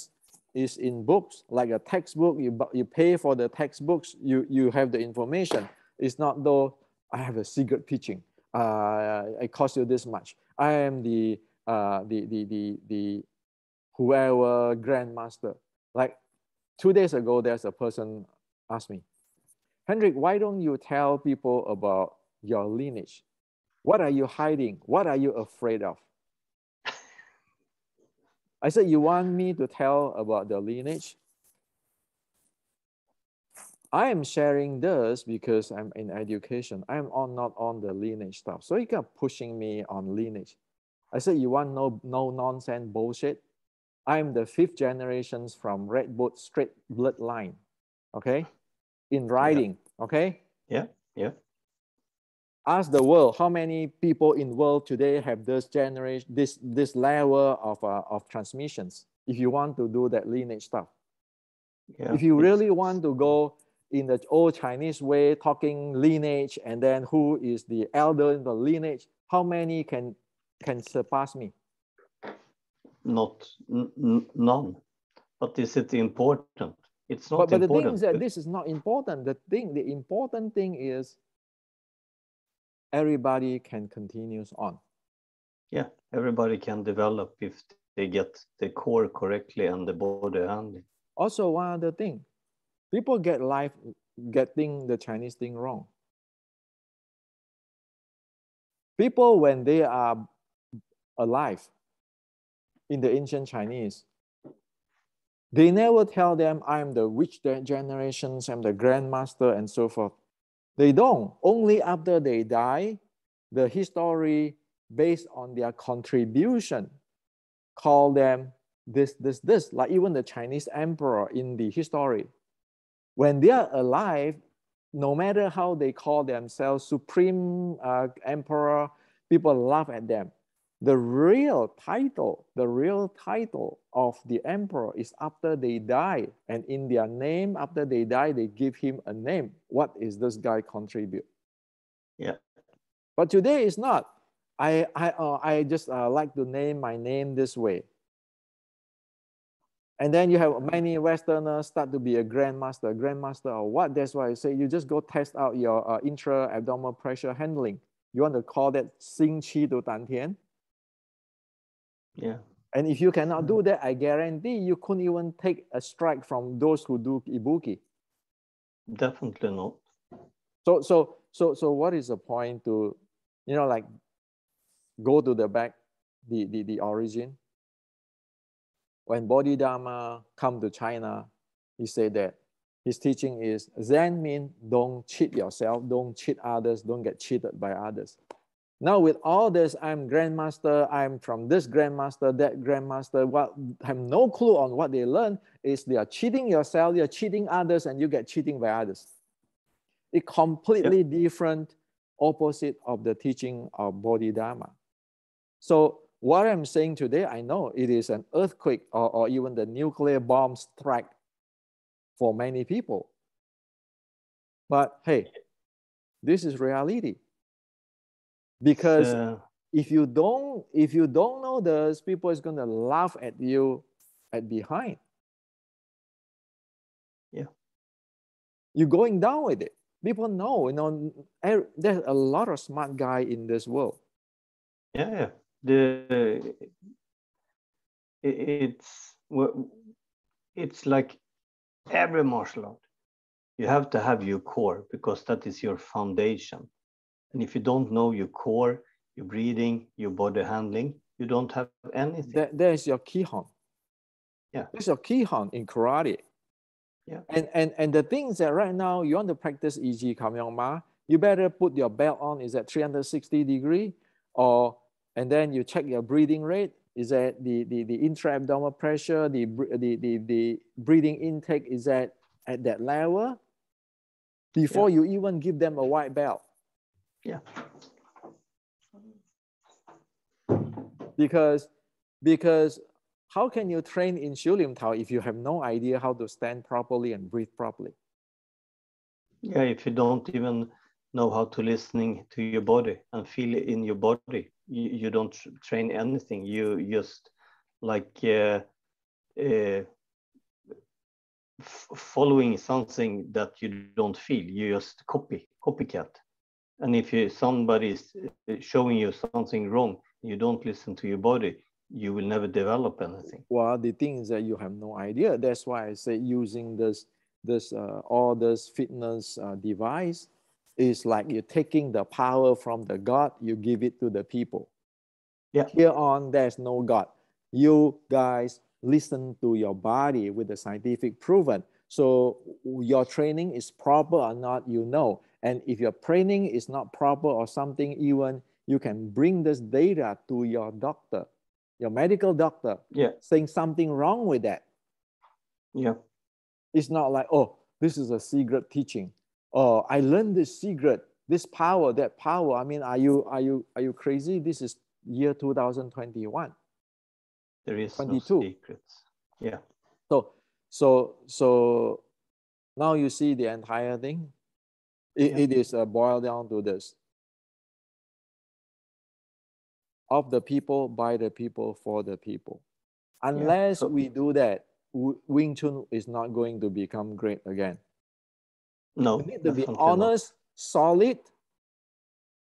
is in books, like a textbook. You pay for the textbooks, you have the information. It's not though I have a secret teaching. It costs you this much. I am the whoever grandmaster. Like 2 days ago, there's a person asked me, Hendrik, why don't you tell people about your lineage? What are you hiding? What are you afraid of? I said, you want me to tell about the lineage? I am sharing this because I'm in education. I'm not on the lineage stuff. So you kept pushing me on lineage. I said, you want no nonsense bullshit? I'm the 5th generation from Red Boat straight bloodline. Okay? In writing. Yeah. Okay? Yeah, yeah. Ask the world, how many people in the world today have this generation, this level of transmissions, if you want to do that lineage stuff. Yeah, if you really want to go in the old Chinese way, talking lineage, and then who is the elder in the lineage, how many can surpass me? None. But is it important? It's not important. But the thing is that but this is not important. The important thing is everybody can continue on. Yeah, everybody can develop if they get the core correctly and the body handling. Also, one other thing, people getting the Chinese thing wrong. People, when they are alive in the ancient Chinese, they never tell them, I'm the which generations, I'm the grandmaster and so forth. They don't. Only after they die, the history based on their contribution call them this. Like even the Chinese emperor in the history. When they are alive, no matter how they call themselves supreme emperor, people laugh at them. The real title of the emperor is after they die. And in their name, after they die, they give him a name. What is this guy contribute? Yeah. But today it's not. I just like to name my name this way. And then you have many Westerners start to be a grandmaster or what? That's why I say you just go test out your intra-abdominal pressure handling. You want to call that Xing Qi to Dan Tian? Yeah. And if you cannot do that, I guarantee you couldn't even take a strike from those who do Ibuki. Definitely not. So what is the point to, like go to the back, the origin? When Bodhidharma come to China, he said that his teaching is Zen means don't cheat yourself, don't cheat others, don't get cheated by others. Now with all this, I'm grandmaster, I'm from this grandmaster, that grandmaster, what have no clue on what they learn is they are cheating yourself, you're cheating others, and you get cheating by others. It's completely different, opposite of the teaching of Bodhidharma. So what I'm saying today, I know it is an earthquake or even the nuclear bomb strike for many people. But hey, this is reality. Because if you don't know this, people is gonna laugh at you at behind. Yeah. You're going down with it. People know, there's a lot of smart guy in this world. Yeah. It's like every martial art. You have to have your core because that is your foundation. And if you don't know your core, your breathing, your body handling, you don't have anything. There's your kihon. Yeah. There's your kihon in karate. Yeah. And the thing is that right now you want to practice Iji Kamyongma, you better put your belt on, is at 360 degree, and then you check your breathing rate, is that the intra-abdominal pressure, the breathing intake is at that level before you even give them a white belt. Yeah. Because how can you train in Shulim Tao if you have no idea how to stand properly and breathe properly? Yeah, if you don't even know how to listening to your body and feel it in your body, you don't train anything. You just like following something that you don't feel. You just copycat. And if somebody is showing you something wrong, you don't listen to your body, you will never develop anything. Well, the thing is that you have no idea. That's why I say using all this fitness device is like you're taking the power from the God, you give it to the people. Yeah. Here on, there's no God. You guys listen to your body with the scientific proven. So your training is proper or not, And if your training is not proper or something, even you can bring this data to your doctor, your medical doctor, saying something wrong with that. Yeah. It's not like, oh, this is a secret teaching. Oh, I learned this secret, this power, that power. I mean, are you crazy? This is year 2021. There is 22. no secrets. Yeah. So now you see the entire thing. It is boiled down to this: of the people, by the people, for the people. Unless we do that, Wing Chun is not going to become great again. No, you need to be honest, solid.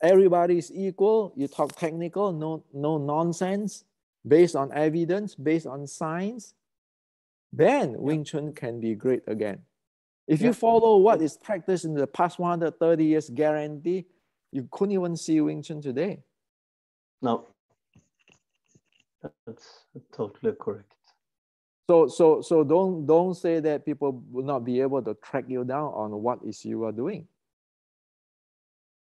Everybody is equal. You talk technical, no nonsense, based on evidence, based on science. Then Wing Chun can be great again. If you follow what is practiced in the past 130 years, guarantee you couldn't even see Wing Chun today. No, that's totally correct. So don't say that people will not be able to track you down on what is you are doing.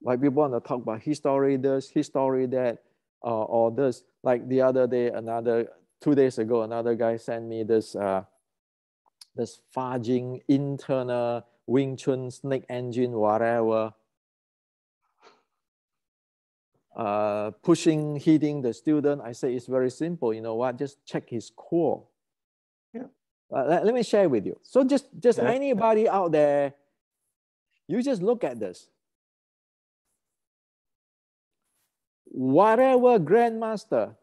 Like people want to talk about history this, history that, or this. Like the other day, 2 days ago, another guy sent me this this fudging internal Wing Chun snake engine, whatever. Pushing, hitting the student. I say it's very simple. You know what? Just check his core. Yeah. Let me share with you. So just anybody out there, you just look at this. Whatever grandmaster,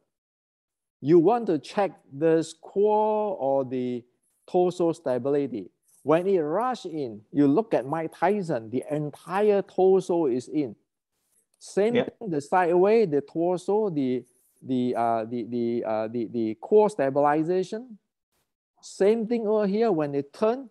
you want to check this core or the torso stability. When it rush in, you look at Mike Tyson, the entire torso is in. Same thing, the sideway, the torso, the core stabilization. Same thing over here when it turn.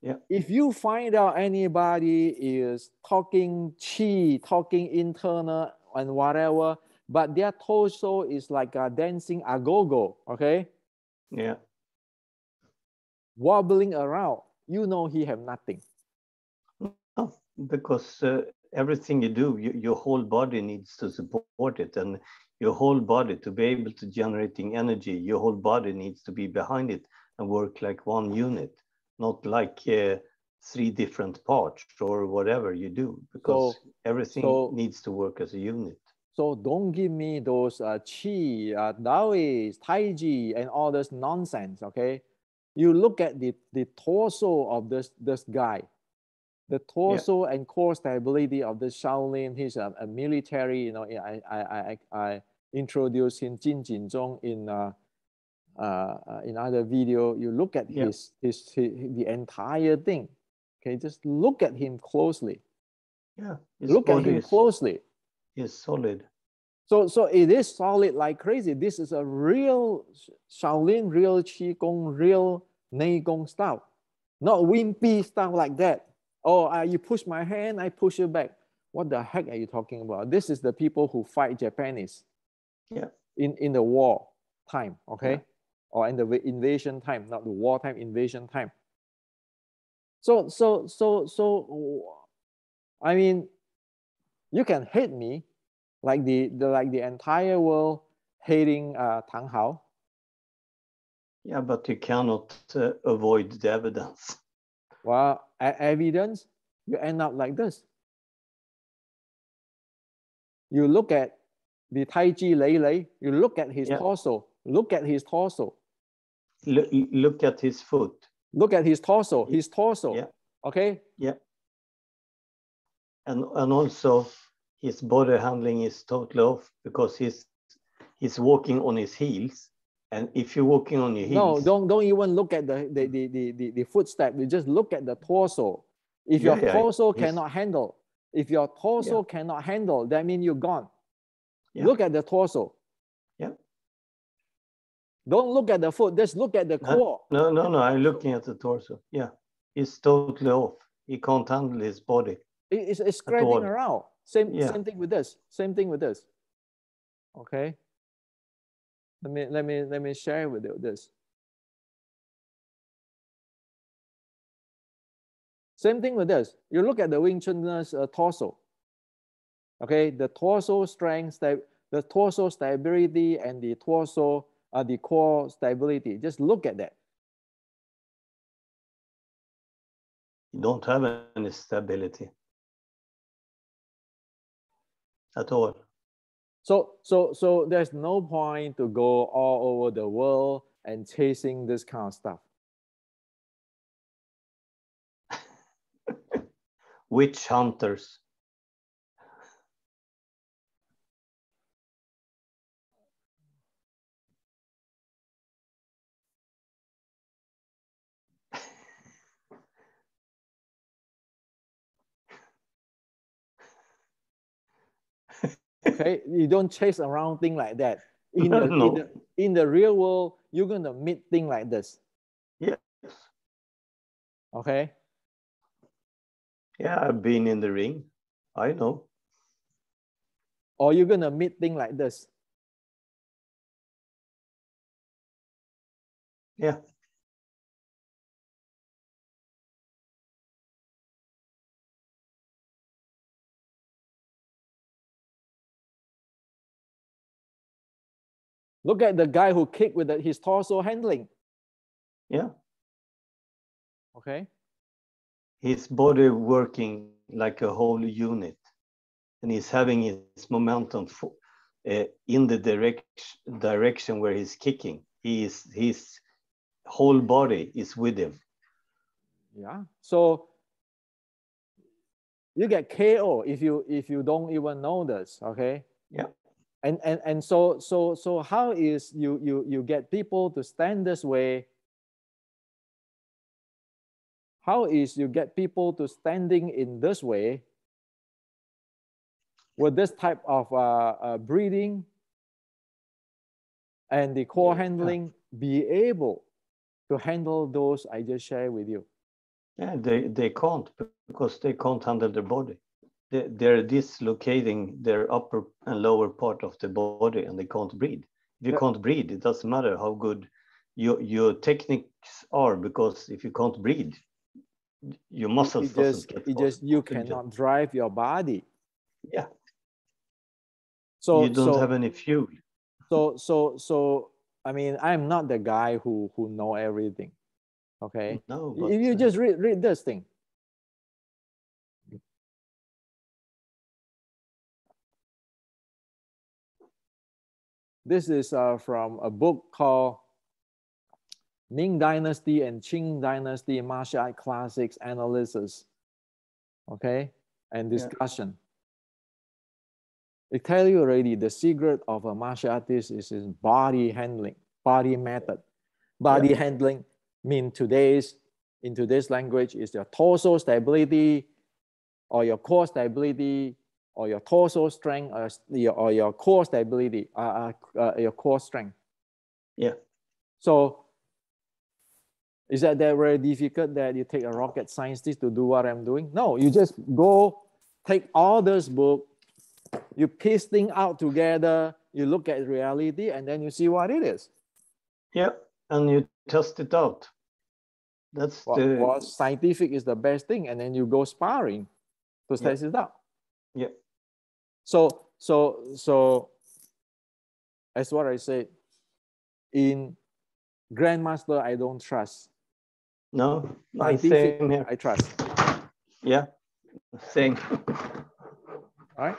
Yeah. If you find out anybody is talking chi, talking internal and whatever, but their torso is like a dancing agogo, okay? Yeah. Wobbling around, you know he have nothing. No, because everything you do, your whole body needs to support it, and your whole body to be able to generating energy, your whole body needs to be behind it and work like one unit, not like 3 different parts or whatever you do, because everything needs to work as a unit. So don't give me those Qi, Taoist, Tai Chi, and all this nonsense, okay? You look at the torso of this guy, the torso and core stability of this Shaolin. He's a military, you know, I introduced him, Jin Jinzhong, in other video. You look at his the entire thing, okay? Just look at him closely. Yeah, look at him closely. Is solid. So it is solid like crazy. This is a real Shaolin, real Qigong, real Neigong style. Not wimpy stuff like that. Oh, you push my hand, I push you back. What the heck are you talking about? This is the people who fight Japanese. Yeah. In the war time, okay? Yeah. Or in the invasion time, not the wartime, invasion time. So I mean, you can hate me like the entire world hating Tang Hao. Yeah, but you cannot avoid the evidence. Well, evidence, you end up like this. You look at the Tai Chi Lei Lei, you look at his torso, look at his torso. Look at his foot. Look at his torso, Yeah. Okay? Yeah. And also his body handling is totally off because he's walking on his heels. And if you're walking on your heels... No, don't even look at the footstep. You just look at the torso. If your torso cannot handle, that means you're gone. Yeah. Look at the torso. Yeah. Don't look at the foot. Just look at the core. No. I'm looking at the torso. Yeah. He's totally off. He can't handle his body. It's spreading around. Same thing with this. Same thing with this. Okay. Let me share with you this. Same thing with this. You look at the Wing Chun's torso. Okay, the torso strength, the torso stability, and the torso, the core stability. Just look at that. You don't have any stability at all. So there's no point to go all over the world and chasing this kind of stuff. Witch hunters. Okay, you don't chase around things like that. In the real world, you're gonna meet things like this. Yes. Okay. Yeah, I've been in the ring. I know. Or you're gonna meet things like this. Yeah. Look at the guy who kicked with his torso handling. Yeah. Okay. His body working like a whole unit, and he's having his momentum in the direction where he's kicking. His whole body is with him. Yeah. So you get KO if you don't even know this. Okay. Yeah. And so how is you get people to stand this way? How is you get people to standing in this way with this type of breathing and the core handling, be able to handle those I just shared with you? Yeah, they can't, because they can't handle their body. They're dislocating their upper and lower part of the body, and they can't breathe. If you can't breathe, it doesn't matter how good your techniques are, because if you can't breathe, your muscles you cannot drive your body. Yeah. So you don't have any fuel. So I mean, I'm not the guy who know everything. Okay. No, but you just read this thing. This is from a book called Ming Dynasty and Qing Dynasty Martial Art Classics Analysis. Okay, and discussion. It tells you already the secret of a martial artist is his body handling, body method. Body handling mean in today's language is your torso stability, or your core stability, or your torso strength, or your core stability, your core strength. Yeah. So is that very difficult that you take a rocket scientist to do what I'm doing? No, you just go take all this book, you piece things out together, you look at reality, and then you see what it is. Yeah, and you test it out. That's what scientific is the best thing, and then you go sparring to test it out. Yeah. So as what I said, in Grandmaster, I don't trust. No, scientific, same here. I trust. Yeah, same. All right.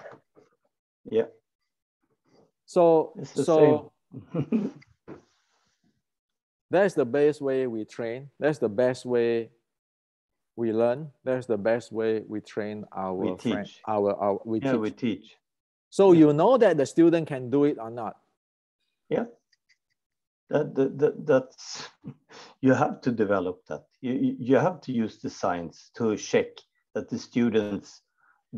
Yeah. So same. That's the best way we train. That's the best way we learn. That's the best way we train our friends. We teach. So you know that the student can do it or not. Yeah. That's you have to develop that. You have to use the science to check that the students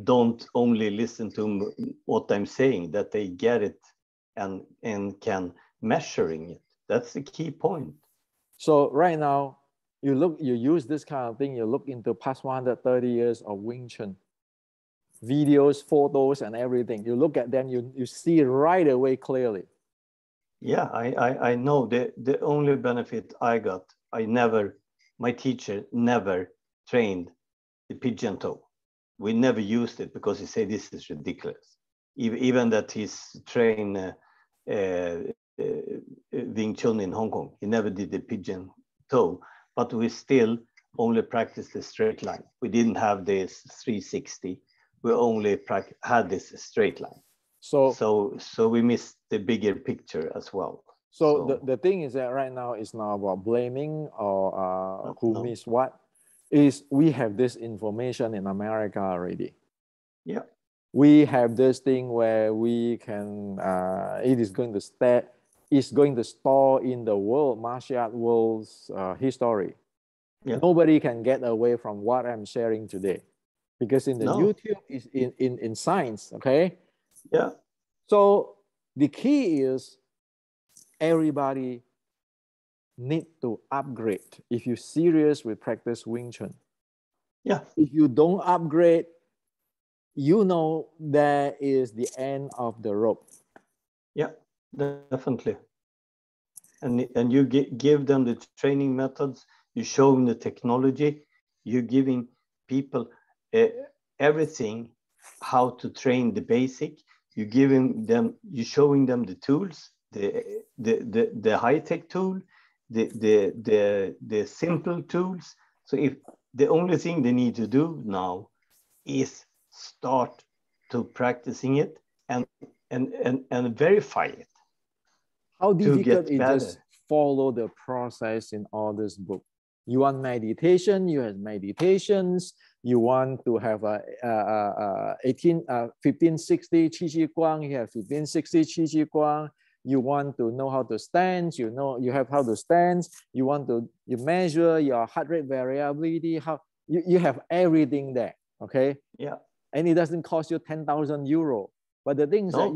don't only listen to what I'm saying, that they get it and can measuring it. That's the key point. So right now, you use this kind of thing, you look into past 130 years of Wing Chun, videos, photos, and everything. You look at them, you see right away clearly. Yeah, I know the only benefit I got, my teacher never trained the pigeon toe. We never used it because he said this is ridiculous. Even that he's trained Wing Chun in Hong Kong, he never did the pigeon toe, but we still only practiced the straight line. We didn't have this 360. We only had this straight line. So we missed the bigger picture as well. So the thing is that right now it's not about blaming or who missed what. Is we have this information in America already. Yeah. We have this thing where we can, it is going to store in the world, martial art world's history. Yeah. Nobody can get away from what I'm sharing today. Because in the YouTube is in science, okay? Yeah. So the key is everybody need to upgrade if you're serious with practice Wing Chun. Yeah. If you don't upgrade, you know that is the end of the rope. Yeah, definitely. And you give them the training methods, you show them the technology, you're giving people everything, how to train the basic, you're showing them the tools, the high-tech tool, the simple tools. So if the only thing they need to do now is start to practicing it and verify it. How difficult it better. just follow the process in all this book. You want meditation, you have meditations. You want to have a 1560 Qi Qi Guang, you have 1560 Qi Qi Guang. You want to know how to stand, you know you have how to stand. You want to measure your heart rate variability. How you have everything there, okay? Yeah. And it doesn't cost you 10,000 euro. But the thing is that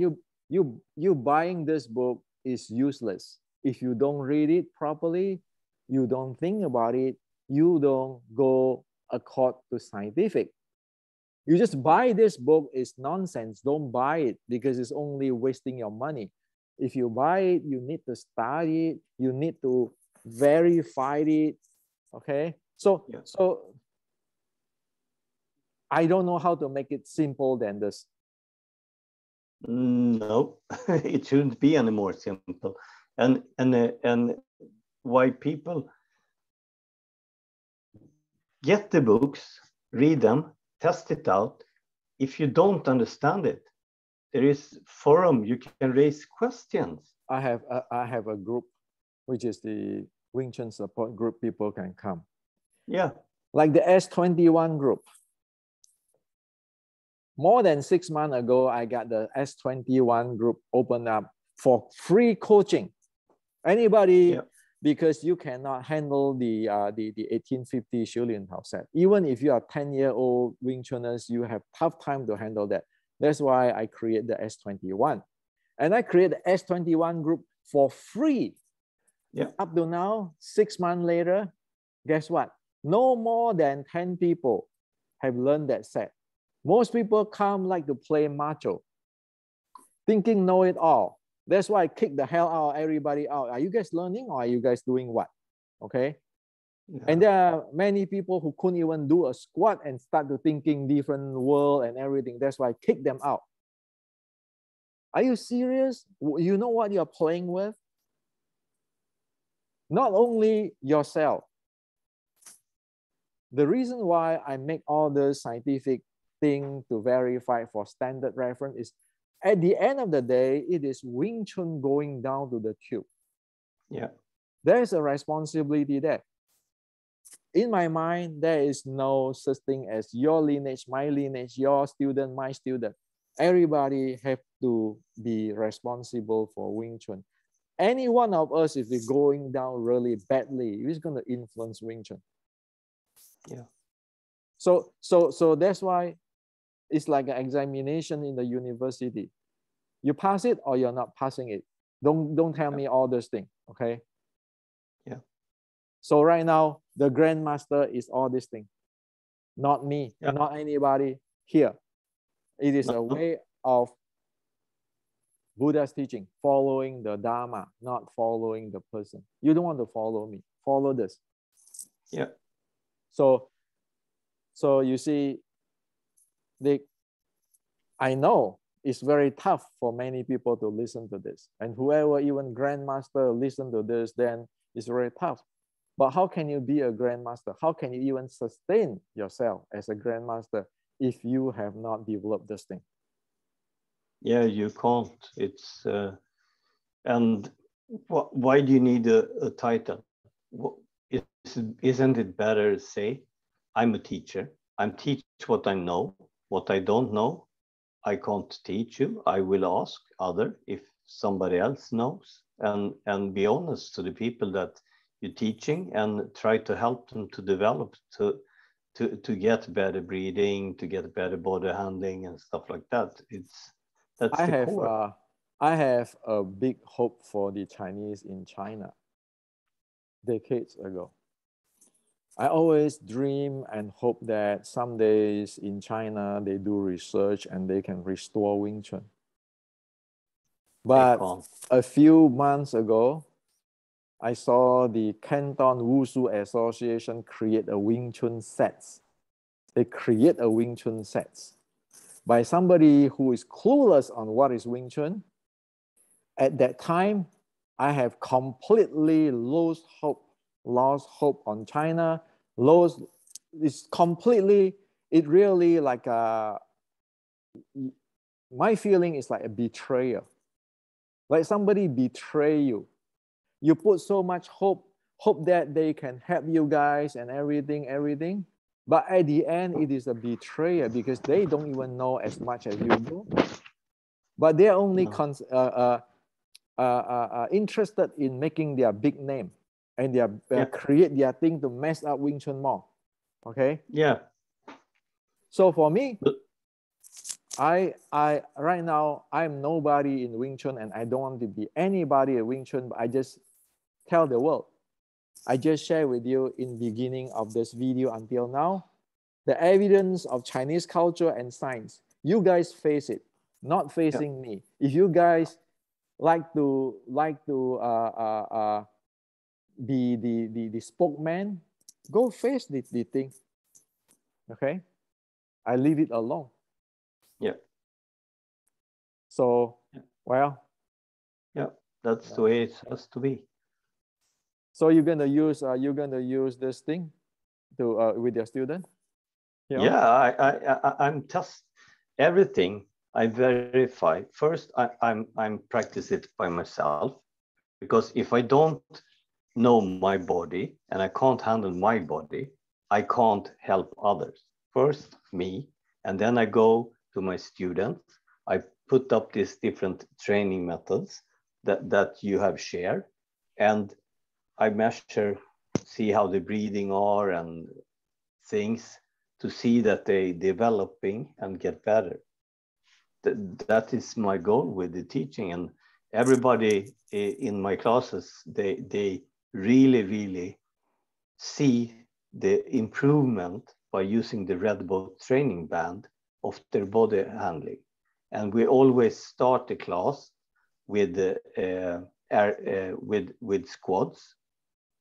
you buying this book is useless if you don't read it properly. You don't think about it. You don't go accord to scientific. You just buy this book is nonsense. Don't buy it because it's only wasting your money. If you buy it, you need to study it. You need to verify it. Okay. So I don't know how to make it simple than this. No, it shouldn't be any more simple. And why people get the books, read them, test it out. If you don't understand it, there is forum. You can raise questions. I have a group, which is the Wing Chun support group. People can come. Yeah. Like the S21 group. More than 6 months ago, I got the S21 group opened up for free coaching. Anybody, because you cannot handle the 1850 Shilin Tao set. Even if you are 10-year-old Wing Chuners, you have tough time to handle that. That's why I create the S21. And I create the S21 group for free. Yeah. Up to now, 6 months later, guess what? No more than 10 people have learned that set. Most people come like to play macho, thinking know it all. That's why I kick the hell out of everybody out. Are you guys learning or are you guys doing what? Okay. Yeah. And there are many people who couldn't even do a squat and start to thinking different world and everything. That's why I kick them out. Are you serious? You know what you're playing with? Not only yourself. The reason why I make all the scientific thing to verify for standard reference is at the end of the day, it is Wing Chun going down to the tube. Yeah. There's a responsibility there. In my mind, there is no such thing as your lineage, my lineage, your student, my student. Everybody have to be responsible for Wing Chun. Any one of us, if we're going down really badly, is going to influence Wing Chun. Yeah. So that's why it's like an examination in the university. You pass it or you're not passing it. Don't tell me all this thing, okay? Yeah. So right now, the grandmaster is all this thing. Not me, not anybody here. It is a way of Buddha's teaching, following the Dharma, not following the person. You don't want to follow me. Follow this. Yeah. So you see, I know it's very tough for many people to listen to this. And whoever, even grandmaster, listen to this, then it's very tough. But how can you be a grandmaster? How can you even sustain yourself as a grandmaster if you have not developed this thing? Yeah, you can't. It's and why do you need a title? Isn't it better to say, I'm a teacher. I'm teach what I know. What I don't know, I can't teach you. I will ask other if somebody else knows, and be honest to the people that you're teaching and try to help them to develop to get better breathing, to get better body handling and stuff like that. That's the core. I have a big hope for the Chinese in China. Decades ago, I always dream and hope that some days in China they do research and they can restore Wing Chun. But a few months ago, I saw the Canton Wushu Association create a Wing Chun sets. They create a Wing Chun sets by somebody who is clueless on what is Wing Chun. at that time, I have completely lost hope on China. It's completely, it really like my feeling is like a betrayal. Like somebody betray you. You put so much hope that they can help you guys and everything. But at the end, it is a betrayal because they don't even know as much as you do. But they're only interested in making their big name and their create their thing to mess up Wing Chun more. Okay. Yeah. So for me, I right now I'm nobody in Wing Chun, and I don't want to be anybody in Wing Chun. But I just tell the world. I just share with you in beginning of this video until now, the evidence of Chinese culture and science. You guys face it, not facing me. If you guys like to be the spokesman, go face the thing. Okay, I leave it alone. Yeah. So, well. Yeah, that's the way it has to be. So you're gonna use this thing to with your student? Yeah, I'm test everything. I verify first. I'm practice it by myself, because if I don't know my body and I can't handle my body, I can't help others. First me, and then I go to my students. I put up these different training methods that you have shared, and I measure, see how the breathing are and things, to see that they developing and get better. That is my goal with the teaching. And everybody in my classes, they really see the improvement by using the Red Boat training band of their body handling. And we always start the class with with squats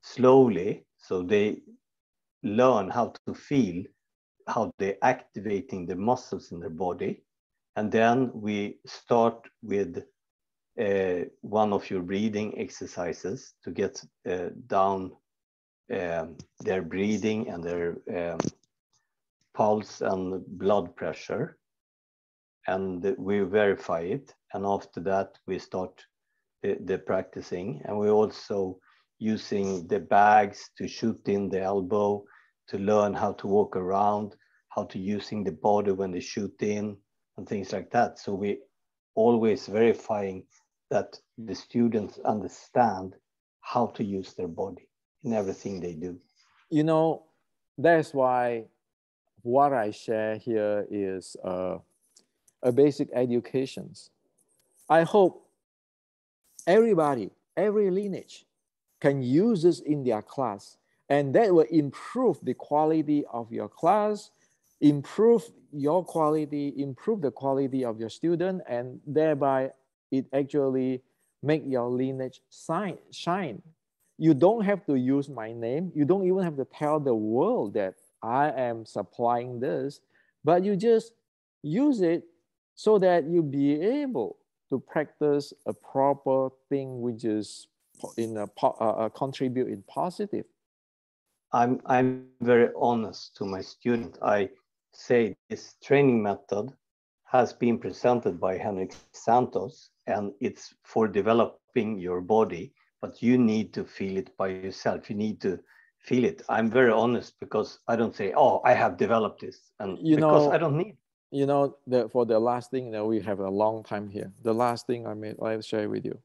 slowly, so they learn how to feel how they're activating the muscles in their body. And then we start with one of your breathing exercises to get down their breathing and their pulse and blood pressure. And we verify it. And after that, we start the practicing. And we're also using the bags to shoot in the elbow, to learn how to walk around, how to using the body when they shoot in, and things like that. So we always verifying that the students understand how to use their body in everything they do. You know, that's why what I share here is a basic education. I hope everybody, every lineage can use this in their class, and that will improve the quality of your class, improve your quality, improve the quality of your student, and thereby it actually make your lineage shine. You don't have to use my name. You don't even have to tell the world that I am supplying this, but you just use it so that you be able to practice a proper thing, which is in a contribute in positive. I'm very honest to my student. I say this training method has been presented by Henrik Santos, and it's for developing your body, but you need to feel it by yourself. You need to feel it. I'm very honest, because I don't say, oh, I have developed this, and because I don't need. You know, for the last thing, we have a long time here. The last thing I'll share with you.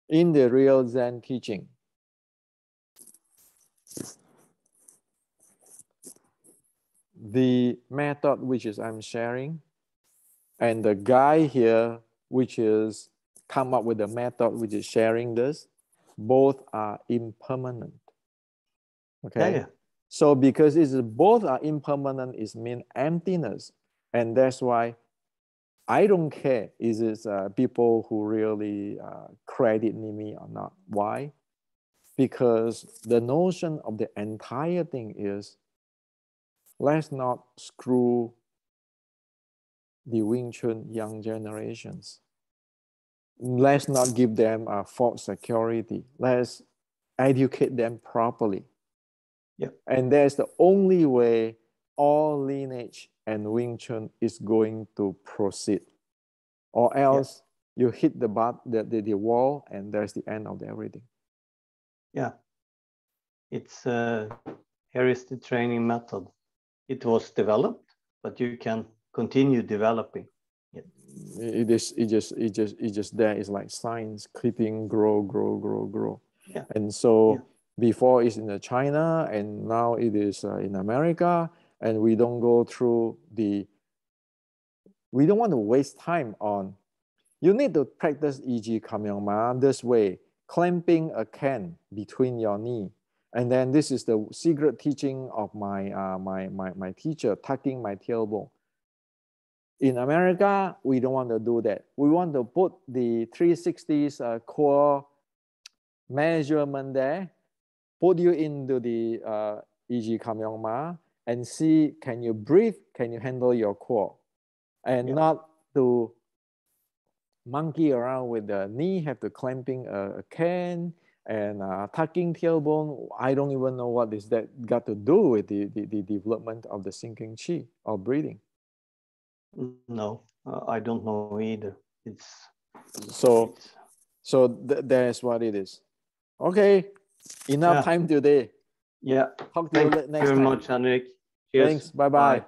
In the real Zen teaching, the method which is I'm sharing, and the guy here which is come up with the method which is sharing this, both are impermanent. Okay. Yeah. So because both are impermanent, it means emptiness, and that's why I don't care is it people who really credit me or not. Why? Because the notion of the entire thing is, let's not screw the Wing Chun young generations. let's not give them a false security. Let's educate them properly. Yeah. And that's the only way all lineage and Wing Chun is going to proceed. Or else you hit the wall, and there's the end of everything. Yeah. It's here is the training method. It was developed, but you can continue developing it. It's just there. It's like science, keeping grow. Yeah. And so before it's in China, and now it is in America, and we don't go through we don't want to waste time on. You need to practice E.G. Kamyongma this way, clamping a can between your knee. And then this is the secret teaching of my my teacher, tucking my tailbone. In America, we don't want to do that. We want to put the 360s core measurement there, put you into the E.G. Kamyongma, and see, can you breathe? Can you handle your core? And not to monkey around with the knee, have to clamping a can and tucking tailbone. I don't even know what is that got to do with the development of the sinking chi or breathing. No, I don't know either. That's what it is. Okay, enough time today. Yeah. Talk to you next time. Thank you very much, Henrik. Cheers. Thanks. Bye-bye.